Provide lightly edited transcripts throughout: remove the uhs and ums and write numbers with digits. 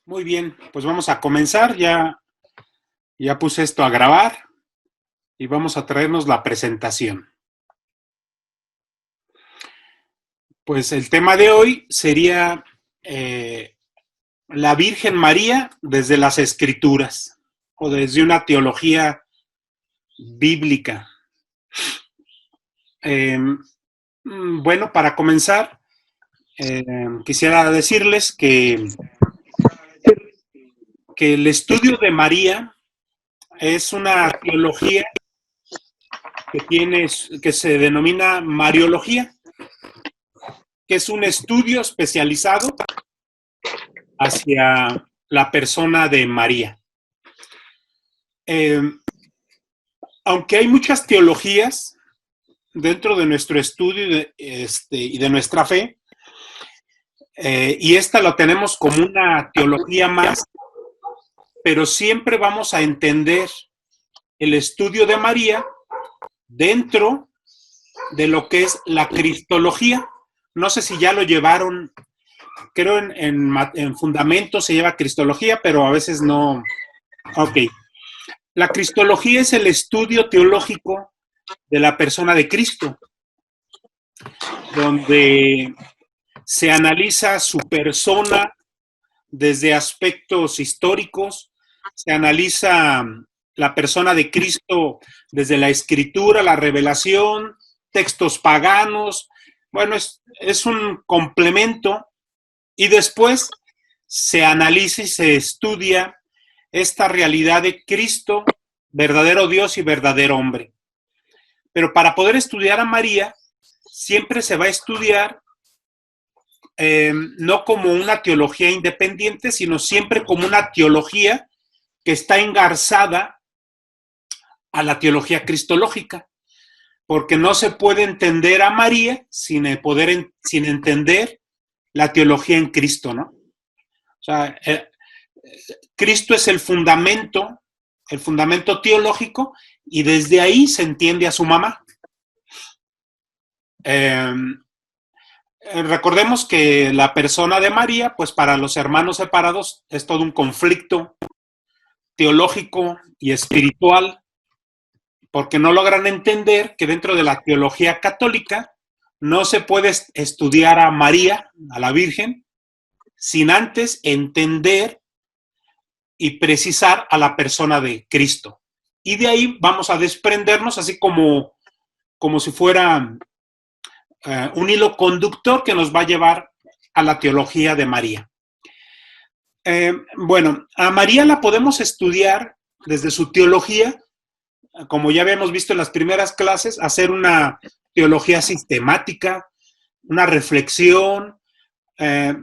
Muy bien, pues vamos a comenzar. Ya puse esto a grabar y vamos a traernos la presentación. Pues el tema de hoy sería la Virgen María desde las Escrituras o desde una teología bíblica. Bueno, para comenzar, quisiera decirles que el estudio de María es una teología que se denomina Mariología, que es un estudio especializado hacia la persona de María. Aunque hay muchas teologías dentro de nuestro estudio y de nuestra fe, y esta lo tenemos como una teología más, pero siempre vamos a entender el estudio de María dentro de lo que es la cristología. No sé si ya lo llevaron, creo en fundamento se lleva cristología, pero a veces no. Ok. La cristología es el estudio teológico de la persona de Cristo, donde se analiza su persona desde aspectos históricos, se analiza la persona de Cristo desde la escritura, la revelación, textos paganos. Bueno, es un complemento y después se analiza y se estudia esta realidad de Cristo, verdadero Dios y verdadero hombre. Pero para poder estudiar a María, siempre se va a estudiar no como una teología independiente, sino siempre como una teología que está engarzada a la teología cristológica, porque no se puede entender a María sin entender la teología en Cristo, ¿no? O sea, Cristo es el fundamento teológico, y desde ahí se entiende a su mamá. Recordemos que la persona de María, pues para los hermanos separados es todo un conflicto teológico y espiritual, porque no logran entender que dentro de la teología católica no se puede estudiar a María, a la Virgen, sin antes entender y precisar a la persona de Cristo. Y de ahí vamos a desprendernos, así como si fuera un hilo conductor que nos va a llevar a la teología de María. Bueno, a María la podemos estudiar desde su teología, como ya habíamos visto en las primeras clases, hacer una teología sistemática, una reflexión.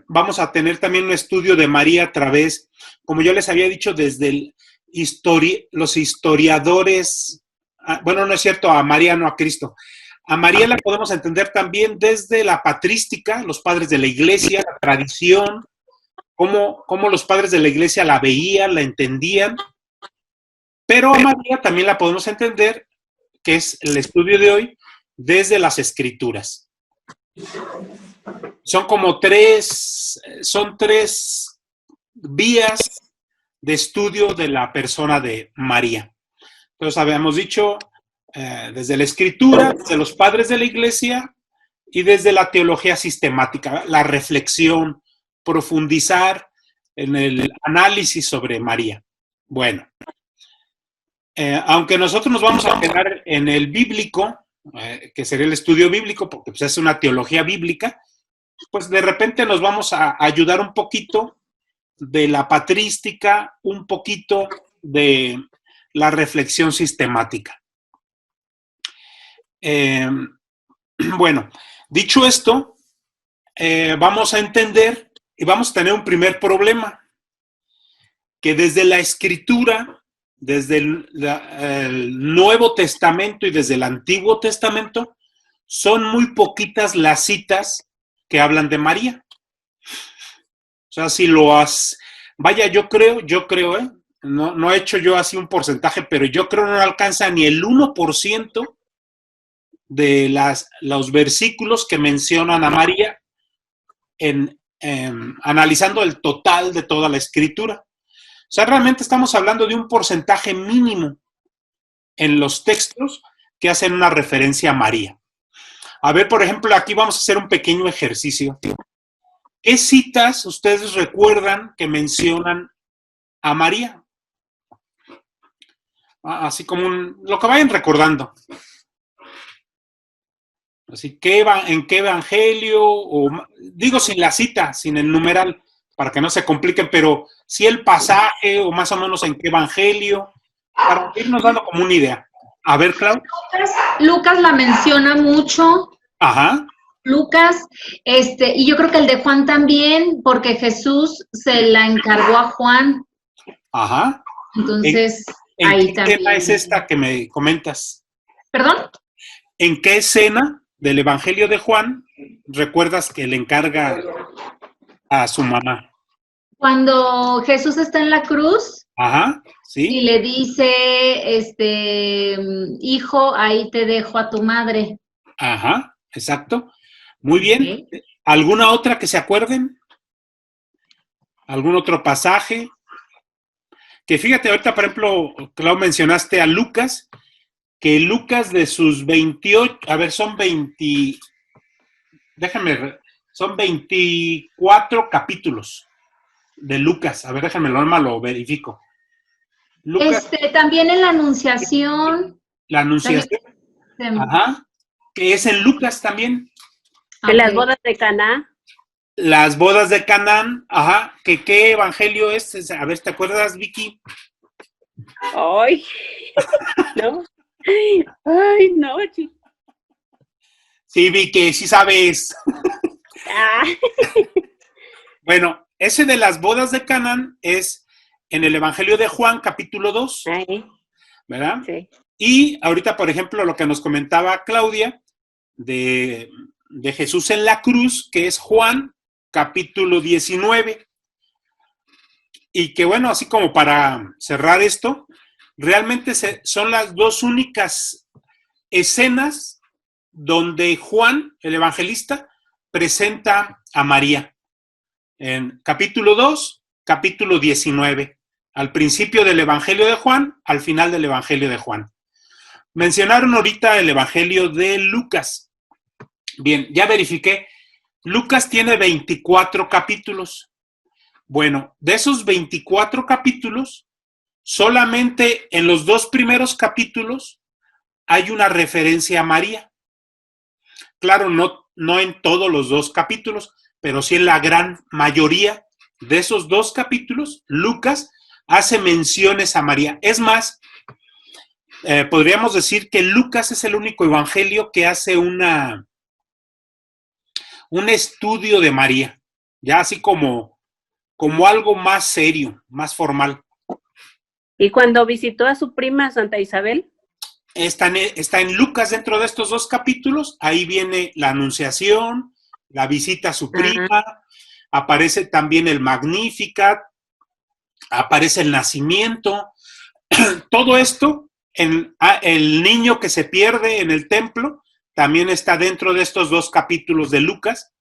Vamos a tener también un estudio de María a través, como yo les había dicho, desde los historiadores. Bueno, no es cierto, a María, no a Cristo. A María la podemos entender también desde la patrística, los padres de la iglesia, la tradición, cómo los padres de la iglesia la veían, la entendían. Pero a María también la podemos entender, que es el estudio de hoy, desde las escrituras. Son tres vías de estudio de la persona de María. Entonces habíamos dicho desde la escritura, desde los padres de la iglesia y desde la teología sistemática, la reflexión, profundizar en el análisis sobre María. Bueno, aunque nosotros nos vamos a quedar en el bíblico, que sería el estudio bíblico, porque pues, es una teología bíblica, pues de repente nos vamos a ayudar un poquito de la patrística, un poquito de la reflexión sistemática. Bueno, dicho esto, vamos a entender y vamos a tener un primer problema, que desde la escritura, desde el Nuevo Testamento y desde el Antiguo Testamento, son muy poquitas las citas que hablan de María. O sea, si lo has... Vaya, yo creo, no he hecho yo así un porcentaje, pero yo creo que no alcanza ni el 1% de los versículos que mencionan a María en analizando el total de toda la escritura. O sea, realmente estamos hablando de un porcentaje mínimo en los textos que hacen una referencia a María. A ver, por ejemplo, aquí vamos a hacer un pequeño ejercicio. ¿Qué citas ustedes recuerdan que mencionan a María? Así como lo que vayan recordando. Así que en qué evangelio, o digo sin la cita, sin el numeral, para que no se compliquen, pero sí el pasaje o más o menos en qué evangelio, para irnos dando como una idea. A ver, Clau. Lucas la menciona mucho. Ajá. Lucas, y yo creo que el de Juan también, porque Jesús se la encargó a Juan. Ajá. Entonces, ¿En ahí qué también. escena es esta que me comentas? ¿Perdón? ¿En qué escena del Evangelio de Juan recuerdas que le encarga a su mamá? Cuando Jesús está en la cruz. Ajá, sí. Y le dice, hijo, ahí te dejo a tu madre. Ajá, exacto. Muy bien. Okay. ¿Alguna otra que se acuerden? ¿Algún otro pasaje? Que fíjate, ahorita, por ejemplo, Clau, mencionaste a Lucas, que Lucas de sus 28, a ver, son 20, son 24 capítulos de Lucas. A ver, déjame lo verifico. Lucas, También en la Anunciación. la Anunciación. Ajá. Que es en Lucas también. De las bodas de Caná. Las bodas de Canaán, ajá. ¿Qué evangelio es? A ver, ¿te acuerdas, Vicky? Ay, no. Ay, no, chico. Sí, Vicky, sí sabes. Ah. Bueno, ese de las bodas de Canaán es en el Evangelio de Juan, capítulo 2. Ay. ¿Verdad? Sí. Y ahorita, por ejemplo, lo que nos comentaba Claudia de Jesús en la cruz, que es Juan, capítulo 19. Y que bueno, así como para cerrar esto, realmente son las dos únicas escenas donde Juan, el evangelista, presenta a María. En capítulo 2, capítulo 19. Al principio del Evangelio de Juan, al final del Evangelio de Juan. Mencionaron ahorita el Evangelio de Lucas. Bien, ya verifiqué. Lucas tiene 24 capítulos. Bueno, de esos 24 capítulos, solamente en los dos primeros capítulos hay una referencia a María. Claro, no en todos los dos capítulos, pero sí en la gran mayoría de esos dos capítulos, Lucas hace menciones a María. Es más, podríamos decir que Lucas es el único evangelio que hace un estudio de María, ya así como algo más serio, más formal. ¿Y cuando visitó a su prima Santa Isabel? Está en Lucas dentro de estos dos capítulos, ahí viene la anunciación, la visita a su prima, aparece también el Magnificat, aparece el nacimiento, todo esto, el niño que se pierde en el templo, también está dentro de estos dos capítulos de Lucas.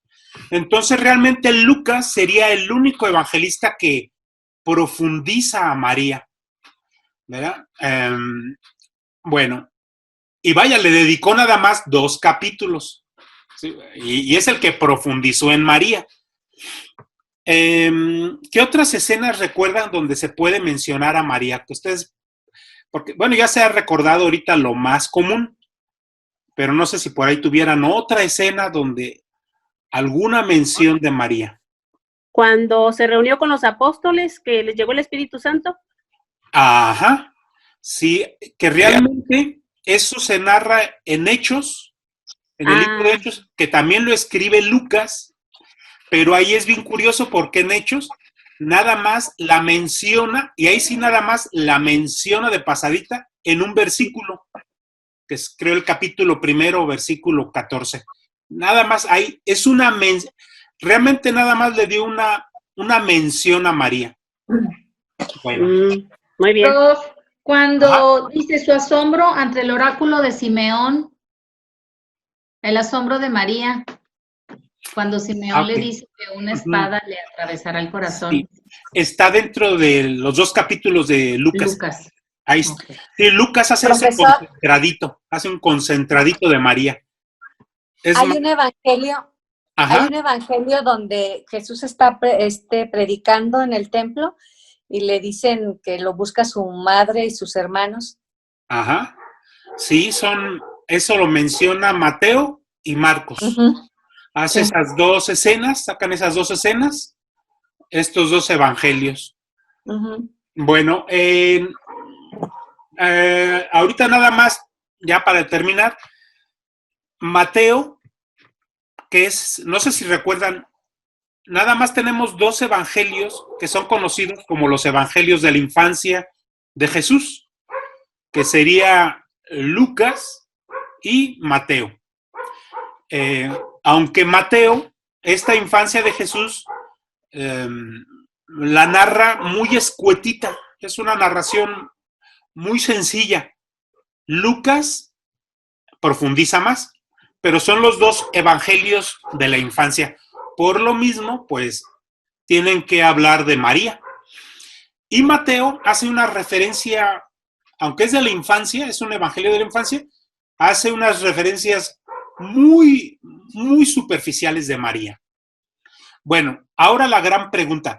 Entonces realmente Lucas sería el único evangelista que profundiza a María, ¿verdad? Bueno, y vaya, le dedicó nada más 2 capítulos, ¿sí? Y es el que profundizó en María. ¿Qué otras escenas recuerdan donde se puede mencionar a María? Que ustedes, porque, bueno, ya se ha recordado ahorita lo más común, pero no sé si por ahí tuvieran otra escena donde alguna mención de María. Cuando se reunió con los apóstoles, que les llegó el Espíritu Santo. Ajá, sí, que realmente eso se narra en Hechos, en el libro de Hechos, que también lo escribe Lucas, pero ahí es bien curioso porque en Hechos nada más la menciona, y ahí sí nada más la menciona de pasadita en un versículo, que es creo el capítulo 1, versículo 14. Nada más ahí, es una mención, realmente nada más le dio una mención a María. Bueno. Muy bien. Cuando dice su asombro ante el oráculo de Simeón, el asombro de María. Cuando Simeón le Ok. dice que una espada le atravesará el corazón. Sí. Está dentro de los 2 capítulos de Lucas. Lucas. Ahí Ok. sí, Lucas hace Profesor. hace un concentradito de María. Es Hay más, un evangelio, hay ajá, un evangelio donde Jesús está predicando en el templo y le dicen que lo busca su madre y sus hermanos. ajá. Sí, eso lo menciona Mateo y Marcos. Ujú. Hace Sí. esas 2 escenas, sacan esas 2 escenas, estos 2 evangelios. Ujú. Bueno, ahorita nada más, ya para terminar, Mateo, que es, no sé si recuerdan, nada más tenemos 2 evangelios que son conocidos como los evangelios de la infancia de Jesús, que sería Lucas y Mateo. Aunque Mateo, esta infancia de Jesús, la narra muy escuetita, es una narración muy sencilla. Lucas profundiza más, pero son los 2 evangelios de la infancia. Por lo mismo, pues, tienen que hablar de María. Y Mateo hace una referencia, aunque es de la infancia, es un evangelio de la infancia, hace unas referencias muy, muy superficiales de María. Bueno, ahora la gran pregunta.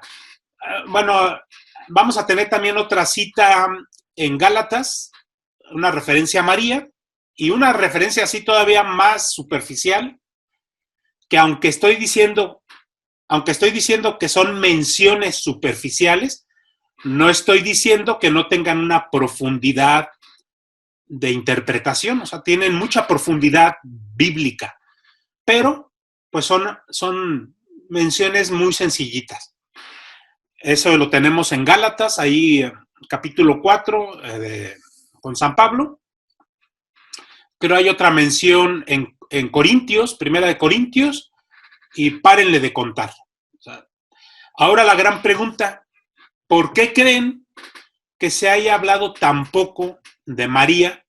Bueno, vamos a tener también otra cita en Gálatas, una referencia a María y una referencia así todavía más superficial, que aunque estoy diciendo que son menciones superficiales, no estoy diciendo que no tengan una profundidad de interpretación, o sea, tienen mucha profundidad bíblica, pero pues son menciones muy sencillitas. Eso lo tenemos en Gálatas, ahí capítulo 4 con San Pablo. Pero hay otra mención en Corintios, primera de Corintios, y párenle de contar. O sea, ahora la gran pregunta, ¿por qué creen que se haya hablado tan poco de María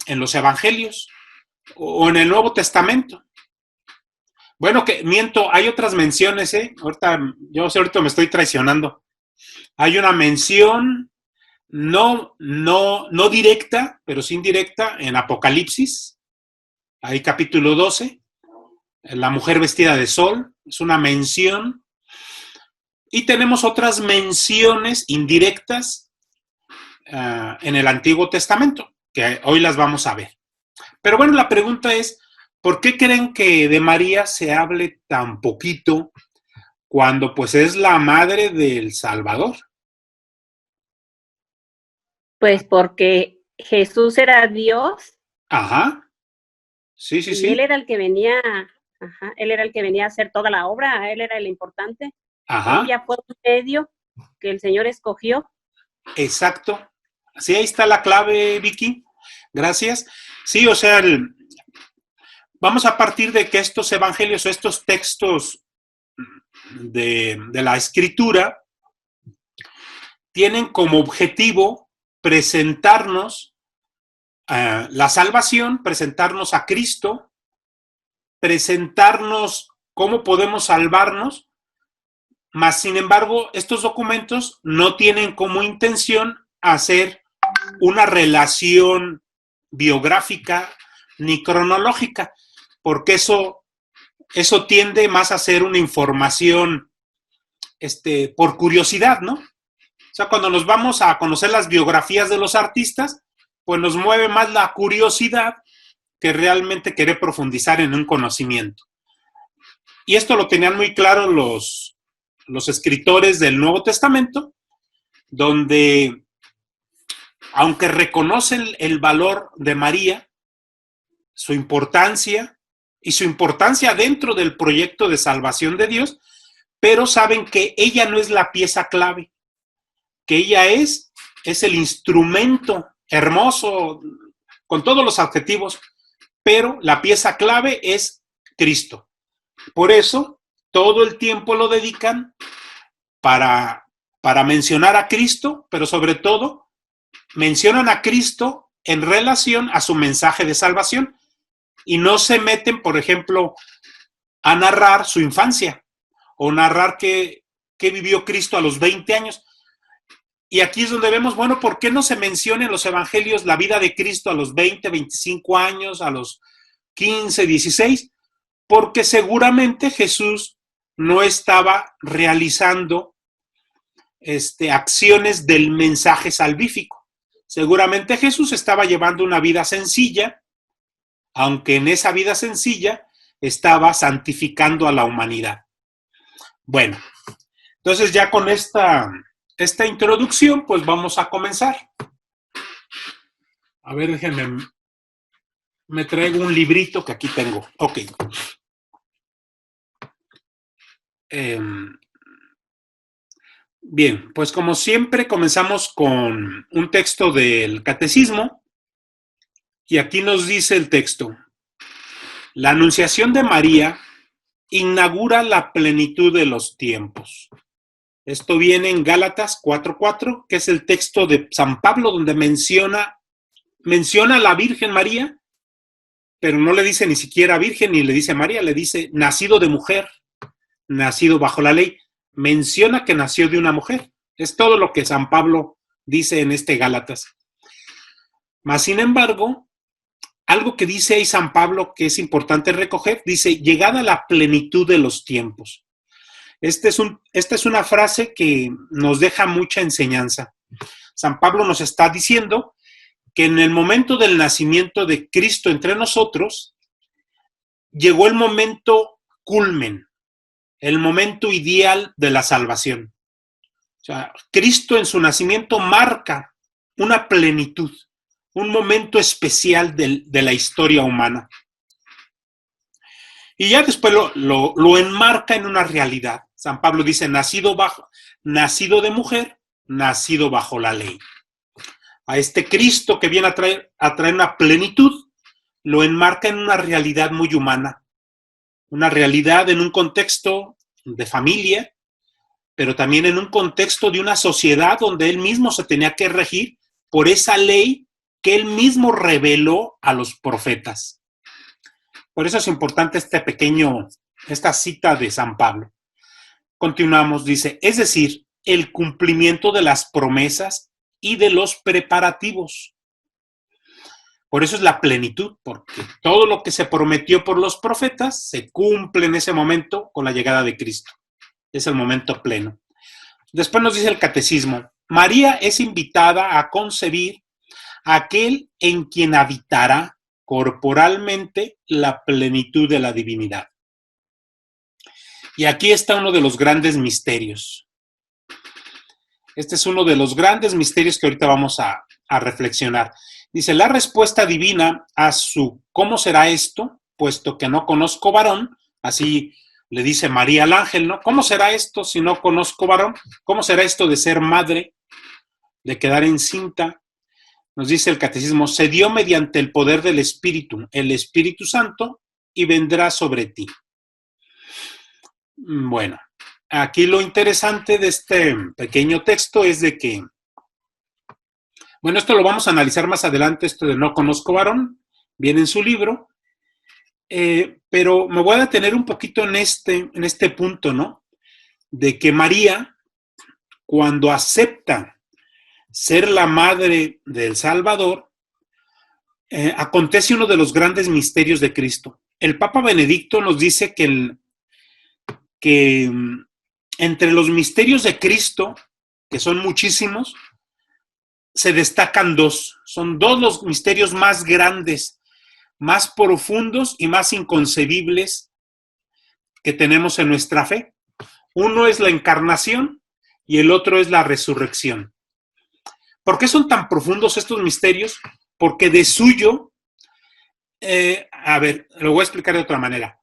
en los evangelios o en el Nuevo Testamento? Bueno, que miento, hay otras menciones, ahorita me estoy traicionando. Hay una mención no directa, pero sí indirecta en Apocalipsis, ahí capítulo 12, la mujer vestida de sol, es una mención. Y tenemos otras menciones indirectas en el Antiguo Testamento, que hoy las vamos a ver. Pero bueno, la pregunta es, ¿por qué creen que de María se hable tan poquito cuando pues es la madre del Salvador? Pues porque Jesús era Dios. Ajá. Sí. Y él era el que venía, él era el que venía a hacer toda la obra, él era el importante. Ajá. Ella fue un medio que el Señor escogió. Exacto. Sí, ahí está la clave, Vicky. Gracias. Sí, o sea, vamos a partir de que estos evangelios, estos textos de la escritura, tienen como objetivo presentarnos la salvación, presentarnos a Cristo, presentarnos cómo podemos salvarnos, mas sin embargo, estos documentos no tienen como intención hacer una relación biográfica ni cronológica, porque eso tiende más a ser una información por curiosidad, ¿no? O sea, cuando nos vamos a conocer las biografías de los artistas, pues nos mueve más la curiosidad que realmente querer profundizar en un conocimiento. Y esto lo tenían muy claro los escritores del Nuevo Testamento, donde, aunque reconocen el valor de María, su importancia y su importancia dentro del proyecto de salvación de Dios, pero saben que ella no es la pieza clave, que ella es el instrumento hermoso, con todos los adjetivos, pero la pieza clave es Cristo. Por eso, todo el tiempo lo dedican para mencionar a Cristo, pero sobre todo, mencionan a Cristo en relación a su mensaje de salvación y no se meten, por ejemplo, a narrar su infancia o narrar qué vivió Cristo a los 20 años. Y aquí es donde vemos, bueno, ¿por qué no se menciona en los evangelios la vida de Cristo a los 20, 25 años, a los 15, 16? Porque seguramente Jesús no estaba realizando acciones del mensaje salvífico. Seguramente Jesús estaba llevando una vida sencilla, aunque en esa vida sencilla estaba santificando a la humanidad. Bueno, entonces ya con esta introducción, pues vamos a comenzar. A ver, déjenme, me traigo un librito que aquí tengo. Ok. Bien, pues como siempre comenzamos con un texto del Catecismo y aquí nos dice el texto: la anunciación de María inaugura la plenitud de los tiempos. Esto viene en Gálatas 4:4, que es el texto de San Pablo donde menciona a la Virgen María, pero no le dice ni siquiera Virgen ni le dice María, le dice nacido de mujer, nacido bajo la ley. Menciona que nació de una mujer. Es todo lo que San Pablo dice en este Gálatas. Mas, sin embargo, algo que dice ahí San Pablo que es importante recoger, dice, llegada a la plenitud de los tiempos. Esta es una frase que nos deja mucha enseñanza. San Pablo nos está diciendo que en el momento del nacimiento de Cristo entre nosotros, llegó el momento culmen, el momento ideal de la salvación. O sea, Cristo en su nacimiento marca una plenitud, un momento especial de la historia humana. Y ya después lo enmarca en una realidad. San Pablo dice, nacido de mujer, nacido bajo la ley. A este Cristo que viene a traer una plenitud, lo enmarca en una realidad muy humana. Una realidad en un contexto de familia, pero también en un contexto de una sociedad donde él mismo se tenía que regir por esa ley que él mismo reveló a los profetas. Por eso es importante esta cita de San Pablo. Continuamos, dice, es decir, el cumplimiento de las promesas y de los preparativos. Por eso es la plenitud, porque todo lo que se prometió por los profetas se cumple en ese momento con la llegada de Cristo. Es el momento pleno. Después nos dice el Catecismo, María es invitada a concebir a aquel en quien habitará corporalmente la plenitud de la divinidad. Y aquí está uno de los grandes misterios. Este es uno de los grandes misterios que ahorita vamos a reflexionar. Dice, la respuesta divina a su ¿cómo será esto? Puesto que no conozco varón, así le dice María al ángel, ¿no? ¿Cómo será esto si no conozco varón? ¿Cómo será esto de ser madre, de quedar encinta? Nos dice el Catecismo, se dio mediante el poder del Espíritu, el Espíritu Santo, y vendrá sobre ti. Bueno, aquí lo interesante de este pequeño texto es de que, bueno, esto lo vamos a analizar más adelante, esto de no conozco varón, viene en su libro, pero me voy a detener un poquito en este punto, ¿no? De que María, cuando acepta ser la madre del Salvador, acontece uno de los grandes misterios de Cristo. El Papa Benedicto nos dice que entre los misterios de Cristo, que son muchísimos, se destacan dos. Son dos los misterios más grandes, más profundos y más inconcebibles que tenemos en nuestra fe. Uno es la encarnación y el otro es la resurrección. ¿Por qué son tan profundos estos misterios? Porque de suyo, lo voy a explicar de otra manera.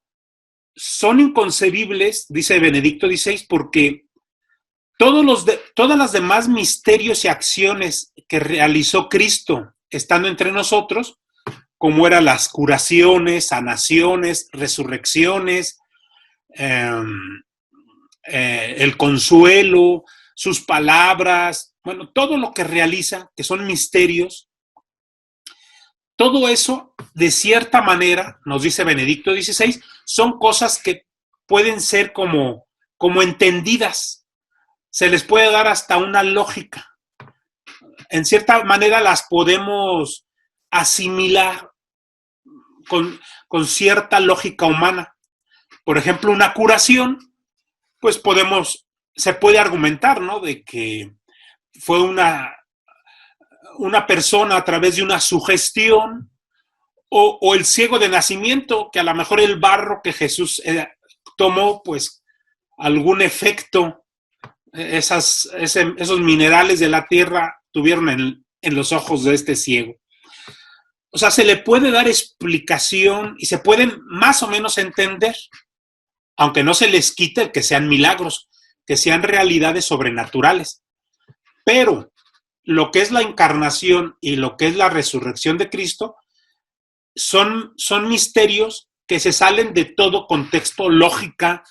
Son inconcebibles, dice Benedicto XVI, porque todas las demás misterios y acciones que realizó Cristo estando entre nosotros, como eran las curaciones, sanaciones, resurrecciones, el consuelo, sus palabras, bueno, todo lo que realiza, que son misterios, todo eso, de cierta manera, nos dice Benedicto XVI, son cosas que pueden ser como entendidas. Se les puede dar hasta una lógica. En cierta manera las podemos asimilar con cierta lógica humana. Por ejemplo, una curación, pues se puede argumentar, ¿no? De que fue una persona a través de una sugestión, o el ciego de nacimiento, que a lo mejor el barro que Jesús tomó, pues algún efecto, esos minerales de la tierra tuvieron en los ojos de este ciego. O sea, se le puede dar explicación y se pueden más o menos entender, aunque no se les quite el que sean milagros, que sean realidades sobrenaturales. Pero lo que es la encarnación y lo que es la resurrección de Cristo son misterios que se salen de todo contexto, lógica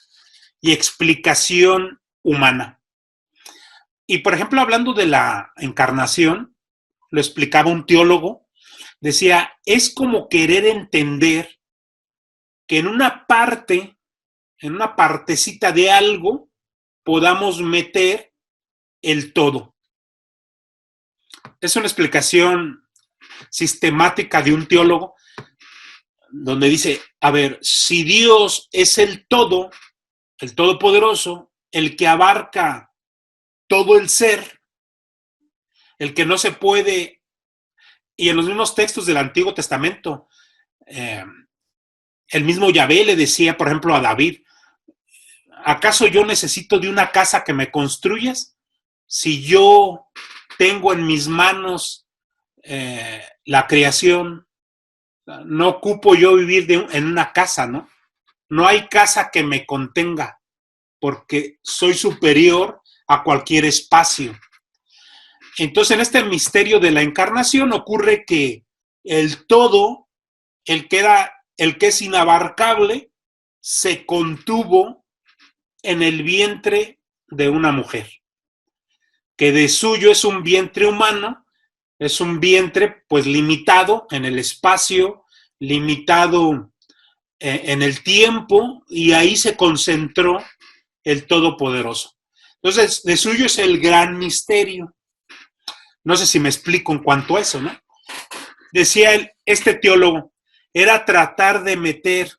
y explicación humana. Y, por ejemplo, hablando de la encarnación, lo explicaba un teólogo, decía, es como querer entender que en una partecita de algo, podamos meter el todo. Es una explicación sistemática de un teólogo, donde dice, a ver, si Dios es el todopoderoso, el que abarca todo el ser, el que no se puede, y en los mismos textos del Antiguo Testamento, el mismo Yahvé le decía, por ejemplo, a David, ¿acaso yo necesito de una casa que me construyas? Si yo tengo en mis manos la creación, no ocupo yo vivir en una casa, ¿no? No hay casa que me contenga, porque soy superior a cualquier espacio. Entonces, en este misterio de la encarnación ocurre que el todo, el que es inabarcable, se contuvo en el vientre de una mujer, que de suyo es un vientre humano, es un vientre pues limitado en el espacio, limitado en el tiempo, y ahí se concentró el Todopoderoso. Entonces, de suyo es el gran misterio. No sé si me explico en cuanto a eso, ¿no? Decía este teólogo, era tratar de meter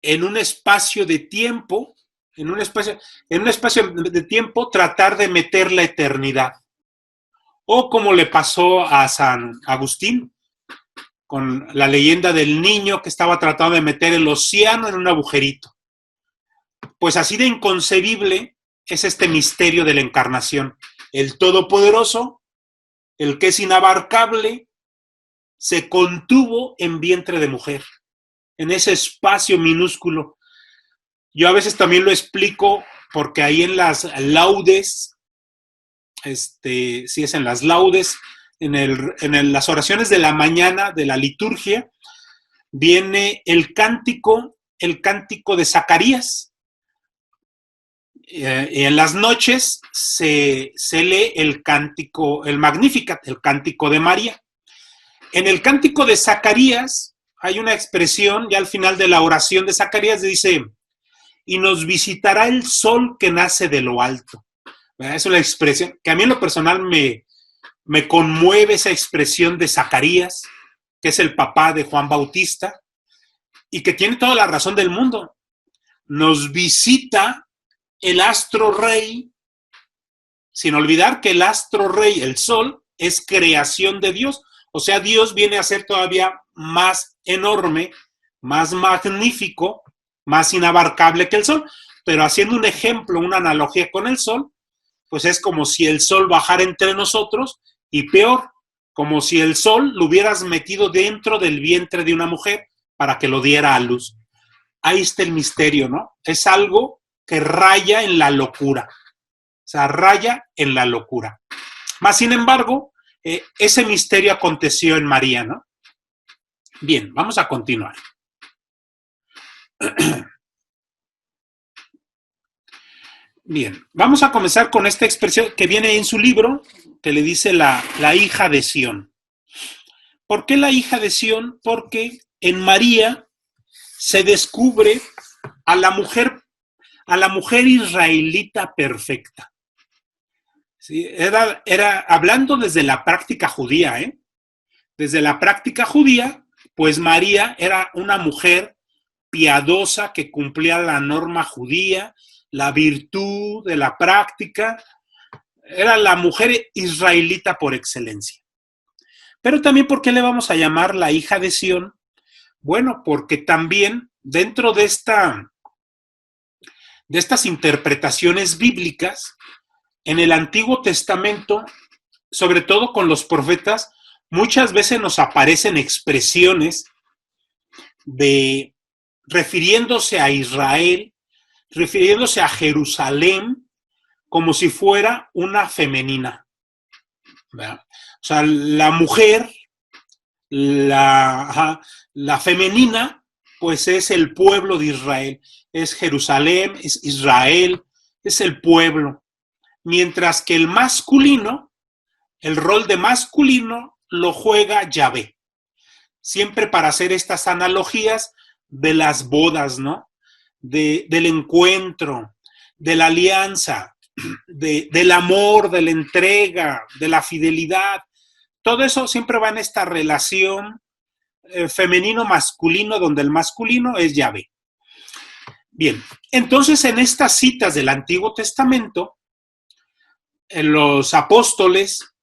en un espacio de tiempo, tratar de meter la eternidad. O como le pasó a San Agustín, con la leyenda del niño que estaba tratando de meter el océano en un agujerito. Pues así de inconcebible es este misterio de la encarnación. El Todopoderoso, el que es inabarcable, se contuvo en vientre de mujer, en ese espacio minúsculo. Yo a veces también lo explico porque ahí en las laudes, sí es en las laudes, en las oraciones de la mañana de la liturgia, viene el cántico de Zacarías. Y en las noches se lee el Magnificat, el cántico de María. En el cántico de Zacarías hay una expresión, ya al final de la oración de Zacarías dice, y nos visitará el sol que nace de lo alto. Es una expresión que a mí en lo personal me conmueve, esa expresión de Zacarías, que es el papá de Juan Bautista, y que tiene toda la razón del mundo. Nos visita el astro rey, sin olvidar que el astro rey, el sol, es creación de Dios. O sea, Dios viene a ser todavía más enorme, más magnífico, más inabarcable que el sol. Pero haciendo un ejemplo, una analogía con el sol, pues es como si el sol bajara entre nosotros, y peor, como si el sol lo hubieras metido dentro del vientre de una mujer para que lo diera a luz. Ahí está el misterio, ¿no? Es algo que raya en la locura. O sea, raya en la locura. Más sin embargo, ese misterio aconteció en María, ¿no? Bien, vamos a continuar. Bien, vamos a comenzar con esta expresión que viene en su libro, que le dice la hija de Sión. ¿Por qué la hija de Sión? Porque en María se descubre a la mujer israelita perfecta. ¿Sí? Era hablando desde la práctica judía, ¿eh? Desde la práctica judía, pues María era una mujer piadosa que cumplía la norma judía, la virtud de la práctica, era la mujer israelita por excelencia. Pero también, ¿por qué le vamos a llamar la hija de Sión? Bueno, porque también dentro de estas interpretaciones bíblicas, en el Antiguo Testamento, sobre todo con los profetas, muchas veces nos aparecen expresiones refiriéndose a Israel, refiriéndose a Jerusalén, como si fuera una femenina, ¿verdad? O sea, la mujer, la femenina, pues es el pueblo de Israel, es Jerusalén, es Israel, es el pueblo. Mientras que el masculino, el rol de masculino lo juega Yahvé. Siempre para hacer estas analogías de las bodas, ¿no? Del encuentro, de la alianza, del amor, de la entrega, de la fidelidad. Todo eso siempre va en esta relación femenino-masculino, donde el masculino es Yahvé. Bien, entonces en estas citas del Antiguo Testamento, los apóstoles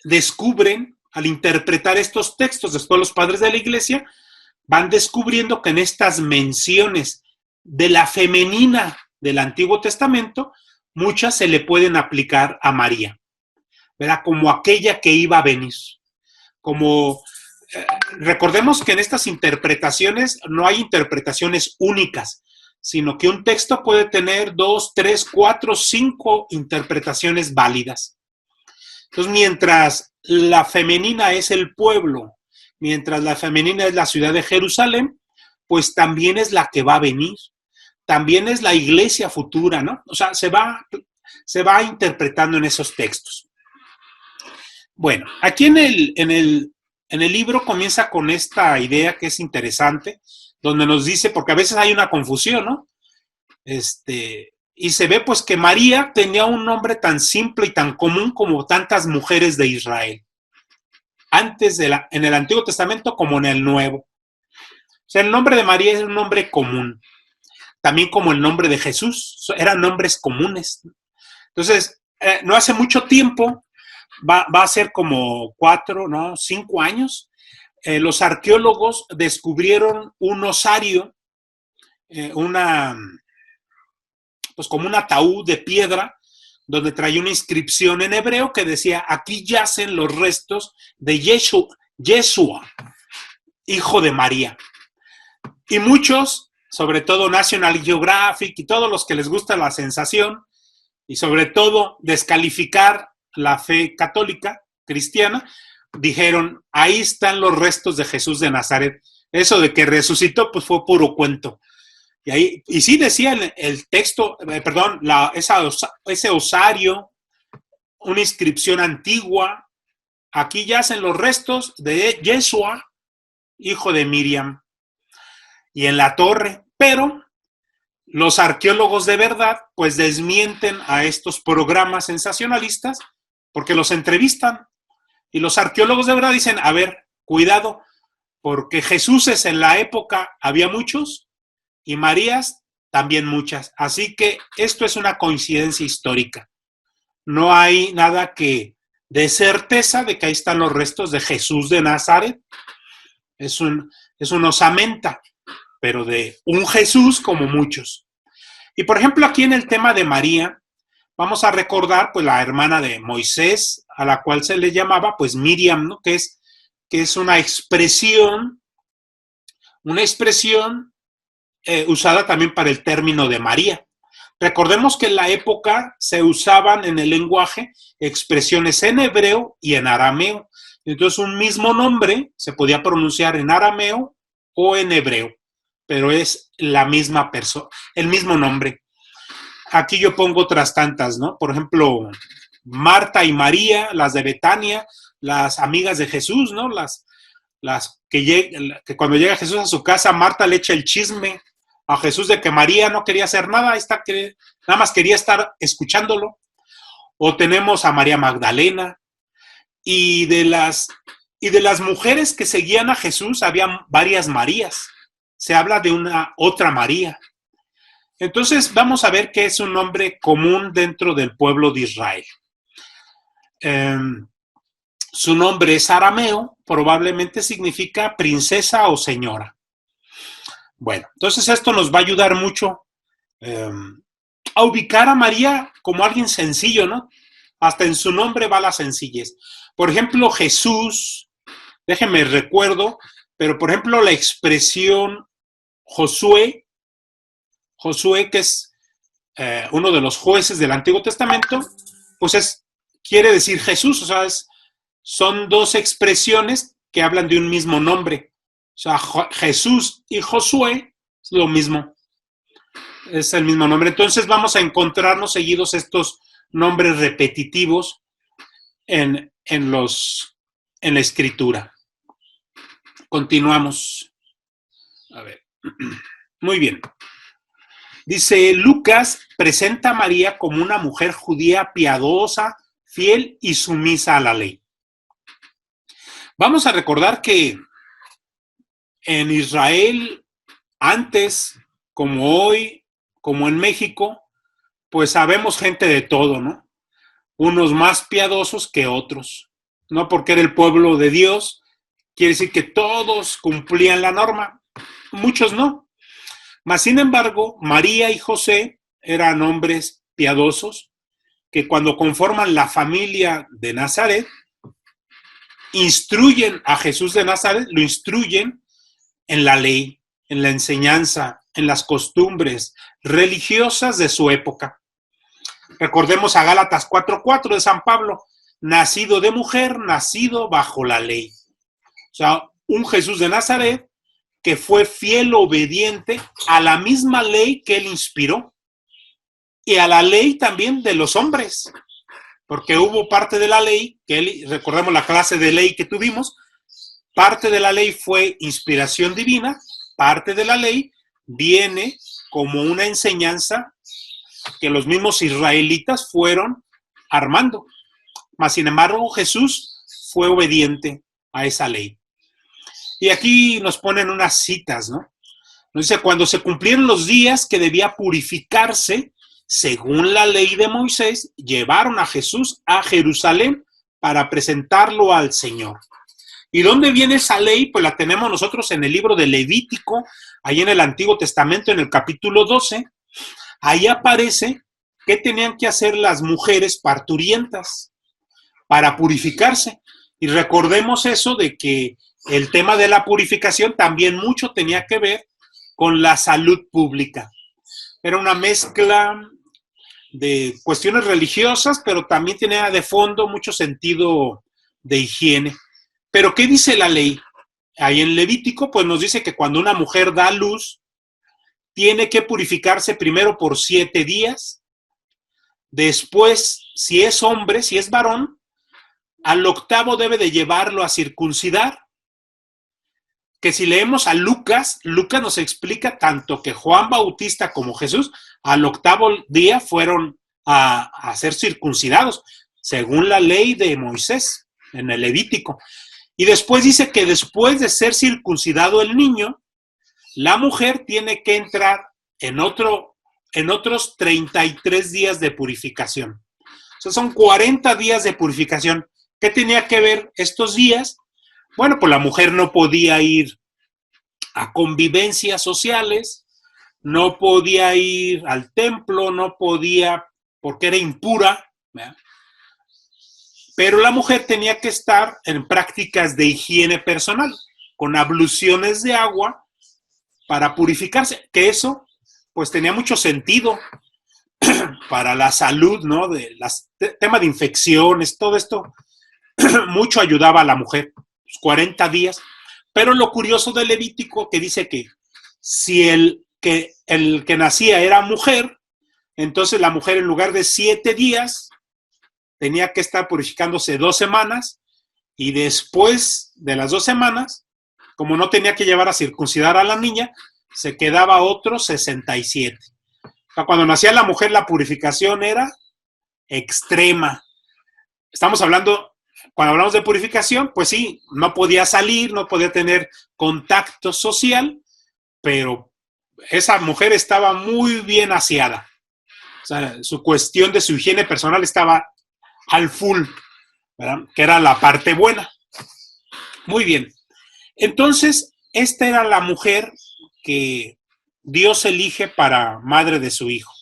descubren, al interpretar estos textos, después los padres de la iglesia, van descubriendo que en estas menciones de la femenina del Antiguo Testamento, muchas se le pueden aplicar a María, ¿verdad? Como aquella que iba a venir. Como, recordemos que en estas interpretaciones no hay interpretaciones únicas, sino que un texto puede tener 2, 3, 4, 5 interpretaciones válidas. Entonces, mientras la femenina es el pueblo, mientras la femenina es la ciudad de Jerusalén, pues también es la que va a venir. También es la iglesia futura, ¿no? O sea, se va interpretando en esos textos. Bueno, aquí en el libro comienza con esta idea que es interesante, donde nos dice, porque a veces hay una confusión, ¿no? Y se ve pues que María tenía un nombre tan simple y tan común como tantas mujeres de Israel, antes en el Antiguo Testamento como en el Nuevo. O sea, el nombre de María es un nombre común, también como el nombre de Jesús, eran nombres comunes. Entonces, no hace mucho tiempo, va a ser como 5 años, los arqueólogos descubrieron un osario, pues como un ataúd de piedra, donde traía una inscripción en hebreo que decía, aquí yacen los restos de Yeshua, hijo de María. Y muchos, sobre todo National Geographic y todos los que les gusta la sensación, y sobre todo descalificar la fe católica, cristiana, dijeron, ahí están los restos de Jesús de Nazaret. Eso de que resucitó, pues fue puro cuento. Y sí decía el texto, ese osario, una inscripción antigua, aquí yacen los restos de Yeshua, hijo de Miriam, y en la torre. Pero los arqueólogos de verdad, pues desmienten a estos programas sensacionalistas, porque los entrevistan, y los arqueólogos de verdad dicen, a ver, cuidado, porque Jesúses en la época había muchos, y Marías también muchas. Así que esto es una coincidencia histórica. No hay nada que dé certeza de que ahí están los restos de Jesús de Nazaret. Es una osamenta, pero de un Jesús como muchos. Y por ejemplo, aquí en el tema de María, vamos a recordar pues la hermana de Moisés, a la cual se le llamaba pues Miriam, ¿no? Que es una expresión usada también para el término de María. Recordemos que en la época se usaban en el lenguaje expresiones en hebreo y en arameo. Entonces un mismo nombre se podía pronunciar en arameo o en hebreo, pero es la misma persona, el mismo nombre. Aquí yo pongo otras tantas, ¿no? Por ejemplo, Marta y María, las de Betania, las amigas de Jesús, ¿no? Las que cuando llega Jesús a su casa, Marta le echa el chisme a Jesús de que María no quería hacer nada, nada más quería estar escuchándolo. O tenemos a María Magdalena, y de las mujeres que seguían a Jesús había varias Marías. Se habla de una otra María. Entonces vamos a ver que es un nombre común dentro del pueblo de Israel. Su nombre es arameo, probablemente significa princesa o señora. Bueno, entonces esto nos va a ayudar mucho a ubicar a María como alguien sencillo, ¿no? Hasta en su nombre va la sencillez. Por ejemplo, Jesús, déjenme recuerdo, pero por ejemplo la expresión Josué, que es uno de los jueces del Antiguo Testamento, pues quiere decir Jesús, o sea, son dos expresiones que hablan de un mismo nombre. O sea, Jesús y Josué es lo mismo, es el mismo nombre. Entonces vamos a encontrarnos seguidos estos nombres repetitivos en la escritura. Continuamos. A ver. Muy bien. Dice, Lucas presenta a María como una mujer judía piadosa, fiel y sumisa a la ley. Vamos a recordar que en Israel, antes, como hoy, como en México, pues sabemos gente de todo, ¿no? Unos más piadosos que otros. No porque era el pueblo de Dios, quiere decir que todos cumplían la norma. Muchos no. Mas, sin embargo, María y José eran hombres piadosos que cuando conforman la familia de Nazaret, instruyen a Jesús de Nazaret, lo instruyen en la ley, en la enseñanza, en las costumbres religiosas de su época. Recordemos a Gálatas 4:4 de San Pablo, nacido de mujer, nacido bajo la ley. O sea, un Jesús de Nazaret que fue fiel, obediente a la misma ley que él inspiró y a la ley también de los hombres, porque hubo parte de la ley, que él, recordemos la clase de ley que tuvimos, parte de la ley fue inspiración divina, parte de la ley viene como una enseñanza que los mismos israelitas fueron armando. Mas, sin embargo, Jesús fue obediente a esa ley. Y aquí nos ponen unas citas, ¿no? Nos dice, cuando se cumplieron los días que debía purificarse, según la ley de Moisés, llevaron a Jesús a Jerusalén para presentarlo al Señor. ¿Y dónde viene esa ley? Pues la tenemos nosotros en el libro de Levítico, ahí en el Antiguo Testamento, en el capítulo 12. Ahí aparece qué tenían que hacer las mujeres parturientas para purificarse. Y recordemos eso de que el tema de la purificación también mucho tenía que ver con la salud pública. Era una mezcla de cuestiones religiosas, pero también tenía de fondo mucho sentido de higiene. ¿Pero qué dice la ley? Ahí en Levítico, pues nos dice que cuando una mujer da a luz, tiene que purificarse primero por 7 días. Después, si es hombre, si es varón, al 8º debe de llevarlo a circuncidar. Que si leemos a Lucas, Lucas nos explica tanto que Juan Bautista como Jesús al 8º día fueron a ser circuncidados, según la ley de Moisés, en el Levítico. Y después dice que después de ser circuncidado el niño, la mujer tiene que entrar en otros 33 días de purificación. O sea, son 40 días de purificación. ¿Qué tenía que ver estos días? Bueno, pues la mujer no podía ir a convivencias sociales, no podía ir al templo, no podía, porque era impura, ¿verdad? Pero la mujer tenía que estar en prácticas de higiene personal, con abluciones de agua para purificarse, que eso pues tenía mucho sentido para la salud, ¿no? Tema de infecciones, todo esto mucho ayudaba a la mujer, 40 días. Pero lo curioso del Levítico que dice que si el que nacía era mujer, entonces la mujer en lugar de 7 días tenía que estar purificándose 2 semanas y después de las 2 semanas, como no tenía que llevar a circuncidar a la niña, se quedaba otros 67. O sea, cuando nacía la mujer, la purificación era extrema. Estamos hablando, cuando hablamos de purificación, pues sí, no podía salir, no podía tener contacto social, pero esa mujer estaba muy bien aseada. O sea, su cuestión de su higiene personal estaba al full, ¿verdad? Que era la parte buena. Muy bien. Entonces, esta era la mujer que Dios elige para madre de su hijo.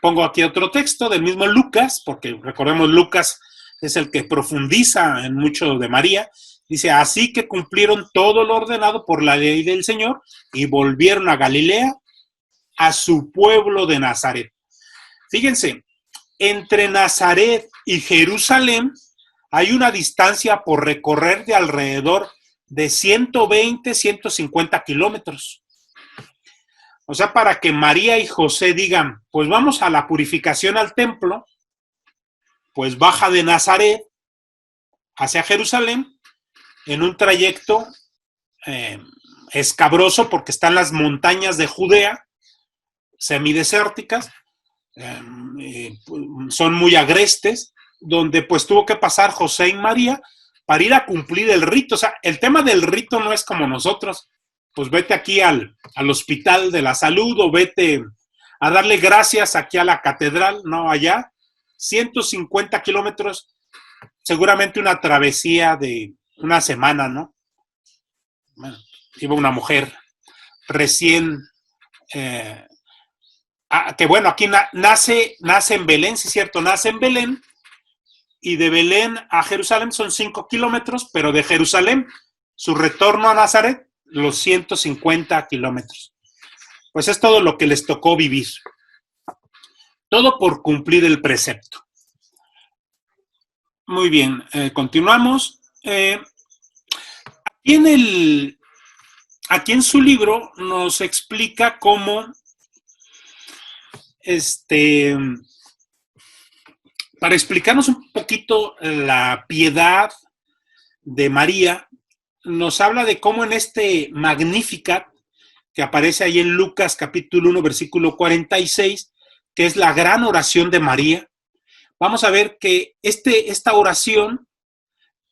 Pongo aquí otro texto del mismo Lucas, porque recordemos, Lucas es el que profundiza en mucho de María. Dice, así que cumplieron todo lo ordenado por la ley del Señor y volvieron a Galilea, a su pueblo de Nazaret. Fíjense, entre Nazaret y Jerusalén hay una distancia por recorrer de alrededor de 120, 150 kilómetros. O sea, para que María y José digan, pues vamos a la purificación al templo, pues baja de Nazaret hacia Jerusalén en un trayecto escabroso, porque están las montañas de Judea, semidesérticas, son muy agrestes, donde pues tuvo que pasar José y María para ir a cumplir el rito. O sea, el tema del rito no es como nosotros, pues vete aquí al hospital de la salud o vete a darle gracias aquí a la catedral, no, allá, 150 kilómetros, seguramente una travesía de una semana, ¿no? Bueno, iba una mujer recién, que bueno, aquí nace en Belén, sí es cierto, nace en Belén, y de Belén a Jerusalén son 5 kilómetros, pero de Jerusalén, su retorno a Nazaret, los 150 kilómetros. Pues es todo lo que les tocó vivir. Todo por cumplir el precepto. Muy bien, continuamos. Aquí en su libro nos explica cómo para explicarnos un poquito la piedad de María, nos habla de cómo en este Magnificat, que aparece ahí en Lucas capítulo 1, versículo 46, que es la gran oración de María, vamos a ver que esta oración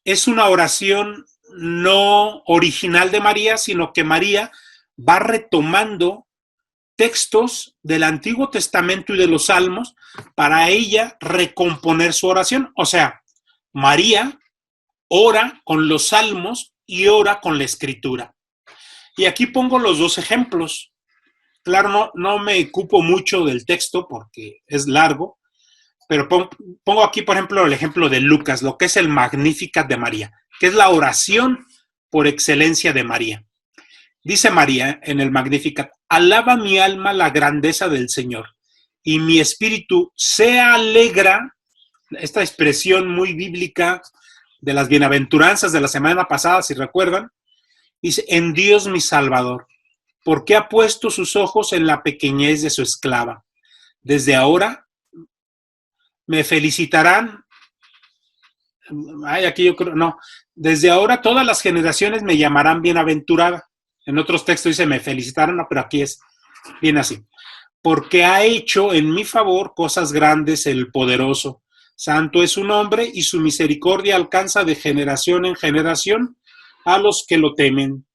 es una oración no original de María, sino que María va retomando textos del Antiguo Testamento y de los Salmos para ella recomponer su oración. O sea, María ora con los Salmos y ora con la Escritura. Y aquí pongo los dos ejemplos. Claro, no me ocupo mucho del texto porque es largo, pero pongo aquí, por ejemplo, el ejemplo de Lucas, lo que es el Magnificat de María, que es la oración por excelencia de María. Dice María en el Magnificat, alaba mi alma la grandeza del Señor y mi espíritu se alegra, esta expresión muy bíblica de las bienaventuranzas de la semana pasada, si recuerdan, dice, en Dios mi Salvador, porque ha puesto sus ojos en la pequeñez de su esclava. Desde ahora me felicitarán, aquí yo creo, no, desde ahora todas las generaciones me llamarán bienaventurada. En otros textos dice, me felicitarán, no, pero aquí es bien así. Porque ha hecho en mi favor cosas grandes el poderoso. Santo es su nombre y su misericordia alcanza de generación en generación a los que lo temen.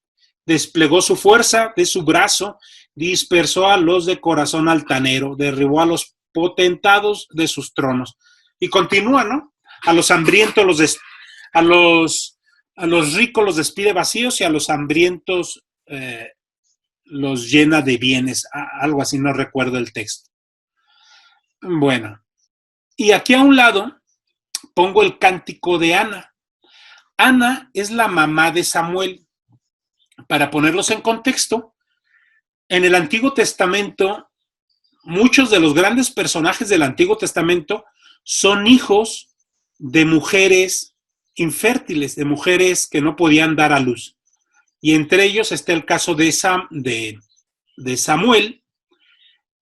Desplegó su fuerza de su brazo, dispersó a los de corazón altanero, derribó a los potentados de sus tronos. Y continúa, ¿no? A los hambrientos a los ricos los despide vacíos y a los hambrientos los llena de bienes. Algo así, no recuerdo el texto. Bueno, y aquí a un lado pongo el cántico de Ana. Ana es la mamá de Samuel. Para ponerlos en contexto, en el Antiguo Testamento, muchos de los grandes personajes del Antiguo Testamento son hijos de mujeres infértiles, de mujeres que no podían dar a luz. Y entre ellos está el caso de Samuel,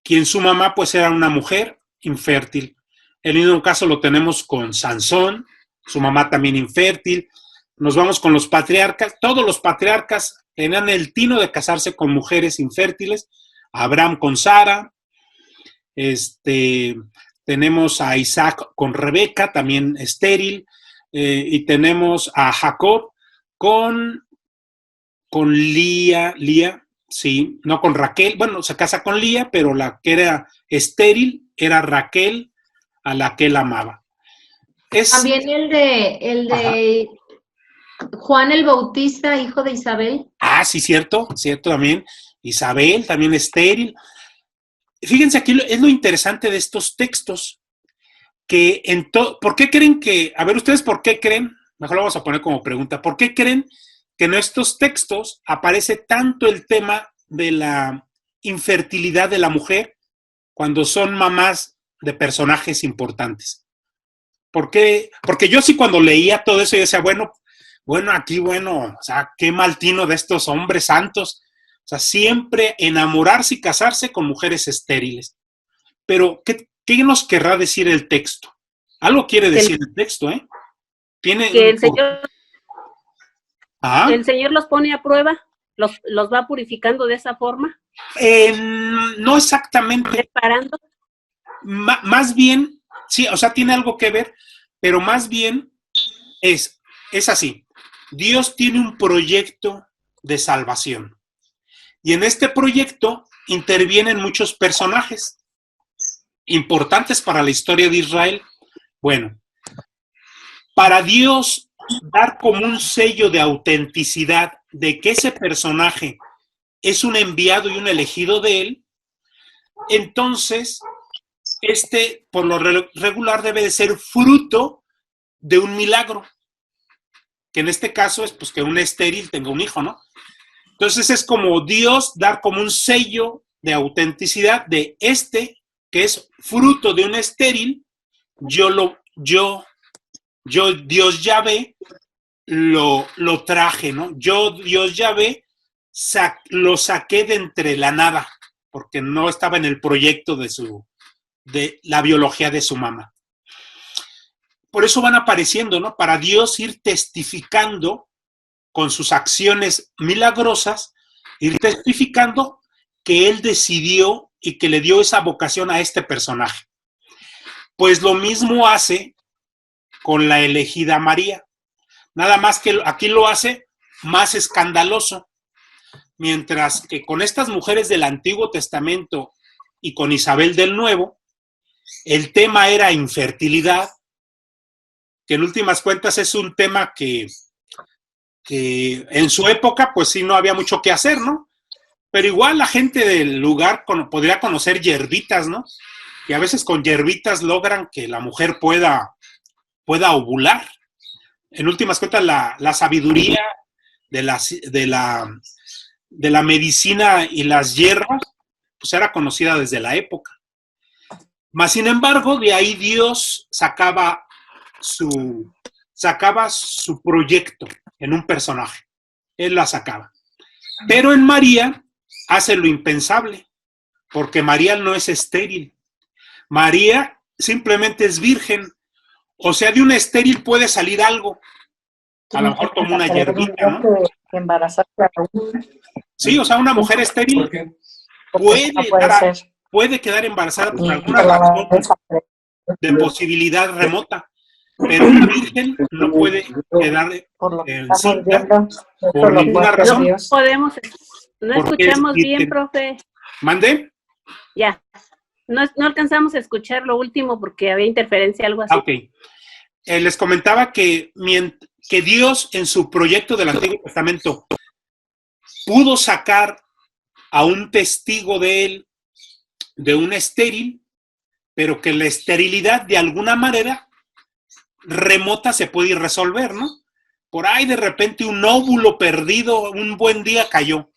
quien su mamá pues era una mujer infértil. El mismo caso lo tenemos con Sansón, su mamá también infértil. Nos vamos con los patriarcas. Todos los patriarcas tenían el tino de casarse con mujeres infértiles. Abraham con Sara, tenemos a Isaac con Rebeca, también estéril, y tenemos a Jacob con Lía, sí, no con Raquel, bueno, se casa con Lía, pero la que era estéril era Raquel, a la que él amaba. También el de Juan el Bautista, hijo de Isabel. Ah, sí, cierto también. Isabel, también estéril. Fíjense, aquí es lo interesante de estos textos, que ¿por qué creen que, a ver, ustedes por qué creen, mejor lo vamos a poner como pregunta, ¿por qué creen que en estos textos aparece tanto el tema de la infertilidad de la mujer cuando son mamás de personajes importantes? ¿Por qué? Porque yo sí cuando leía todo eso yo decía, bueno, aquí, o sea, qué mal tino de estos hombres santos. O sea, siempre enamorarse y casarse con mujeres estériles. Pero, ¿qué nos querrá decir el texto? Algo quiere decir el texto, ¿eh? Tiene que el Señor, ¿Ah? el Señor los pone a prueba, los va purificando de esa forma. No exactamente. Preparando. Más bien, sí, o sea, tiene algo que ver, pero más bien es así. Dios tiene un proyecto de salvación. Y en este proyecto intervienen muchos personajes importantes para la historia de Israel. Bueno, para Dios dar como un sello de autenticidad de que ese personaje es un enviado y un elegido de él, entonces por lo regular debe de ser fruto de un milagro, que en este caso es pues que un estéril tenga un hijo, ¿no? Entonces es como Dios dar como un sello de autenticidad de que es fruto de un estéril, Dios Yahvé lo traje, ¿no? Dios Yahvé lo saqué de entre la nada, porque no estaba en el proyecto de la biología de su mamá. Por eso van apareciendo, ¿no? Para Dios ir testificando con sus acciones milagrosas, ir testificando que Él decidió y que le dio esa vocación a este personaje. Pues lo mismo hace con la elegida María. Nada más que aquí lo hace más escandaloso. Mientras que con estas mujeres del Antiguo Testamento y con Isabel del Nuevo, el tema era infertilidad, que en últimas cuentas es un tema que en su época pues sí no había mucho que hacer, ¿no? Pero igual la gente del lugar podría conocer hierbitas, ¿no? Y a veces con hierbitas logran que la mujer pueda ovular. En últimas cuentas la sabiduría de la medicina y las hierbas pues era conocida desde la época. Mas sin embargo, de ahí Dios sacaba su proyecto en un personaje. Él la sacaba. Pero en María hace lo impensable, porque María no es estéril. María simplemente es virgen. O sea, de una estéril puede salir algo. A lo mejor como una hierbita, ¿no? Sí, o sea, una mujer estéril puede quedar embarazada por alguna razón de posibilidad remota. Pero una virgen no puede quedar encinta por ninguna razón. No podemos, no escuchamos bien, profe. ¿Mande? Ya, no alcanzamos a escuchar lo último porque había interferencia, algo así. Ok. Les comentaba que Dios en su proyecto del Antiguo Testamento pudo sacar a un testigo de él, de un estéril, pero que la esterilidad de alguna manera remota se puede ir resolver, ¿no? Por ahí de repente un óvulo perdido, un buen día cayó.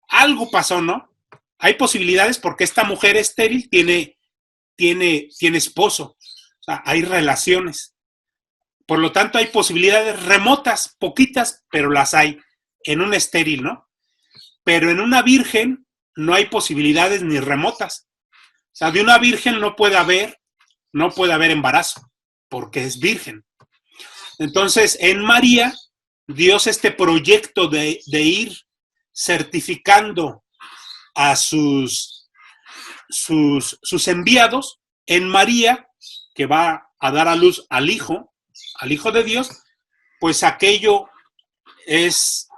Algo pasó, ¿no? Hay posibilidades porque esta mujer estéril tiene esposo. O sea, hay relaciones. Por lo tanto, hay posibilidades remotas, poquitas, pero las hay en un estéril, ¿no? Pero en una virgen no hay posibilidades ni remotas. O sea, de una virgen no puede haber embarazo, porque es virgen. Entonces, en María, Dios proyecto de ir certificando a sus enviados en María, que va a dar a luz al Hijo de Dios, pues aquello es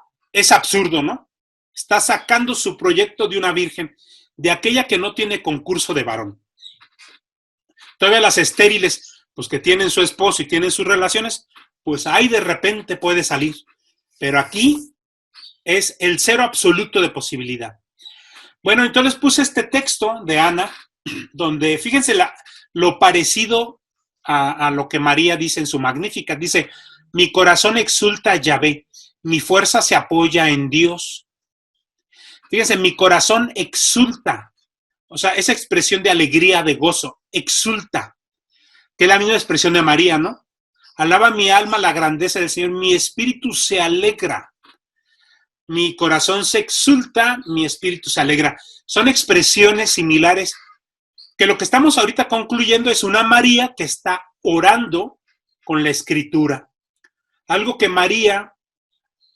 absurdo, ¿no? Está sacando su proyecto de una virgen, de aquella que no tiene concurso de varón. Todavía las estériles, pues que tienen su esposo y tienen sus relaciones, pues ahí de repente puede salir. Pero aquí es el cero absoluto de posibilidad. Bueno, entonces puse este texto de Ana, donde fíjense lo parecido a lo que María dice en su Magnífica. Dice, mi corazón exulta a Yahvé, mi fuerza se apoya en Dios. Fíjense, mi corazón exulta. O sea, esa expresión de alegría, de gozo, exulta, que es la misma expresión de María, ¿no? Alaba mi alma la grandeza del Señor, mi espíritu se alegra. Mi corazón se exulta, mi espíritu se alegra. Son expresiones similares que lo que estamos ahorita concluyendo es una María que está orando con la Escritura. Algo que María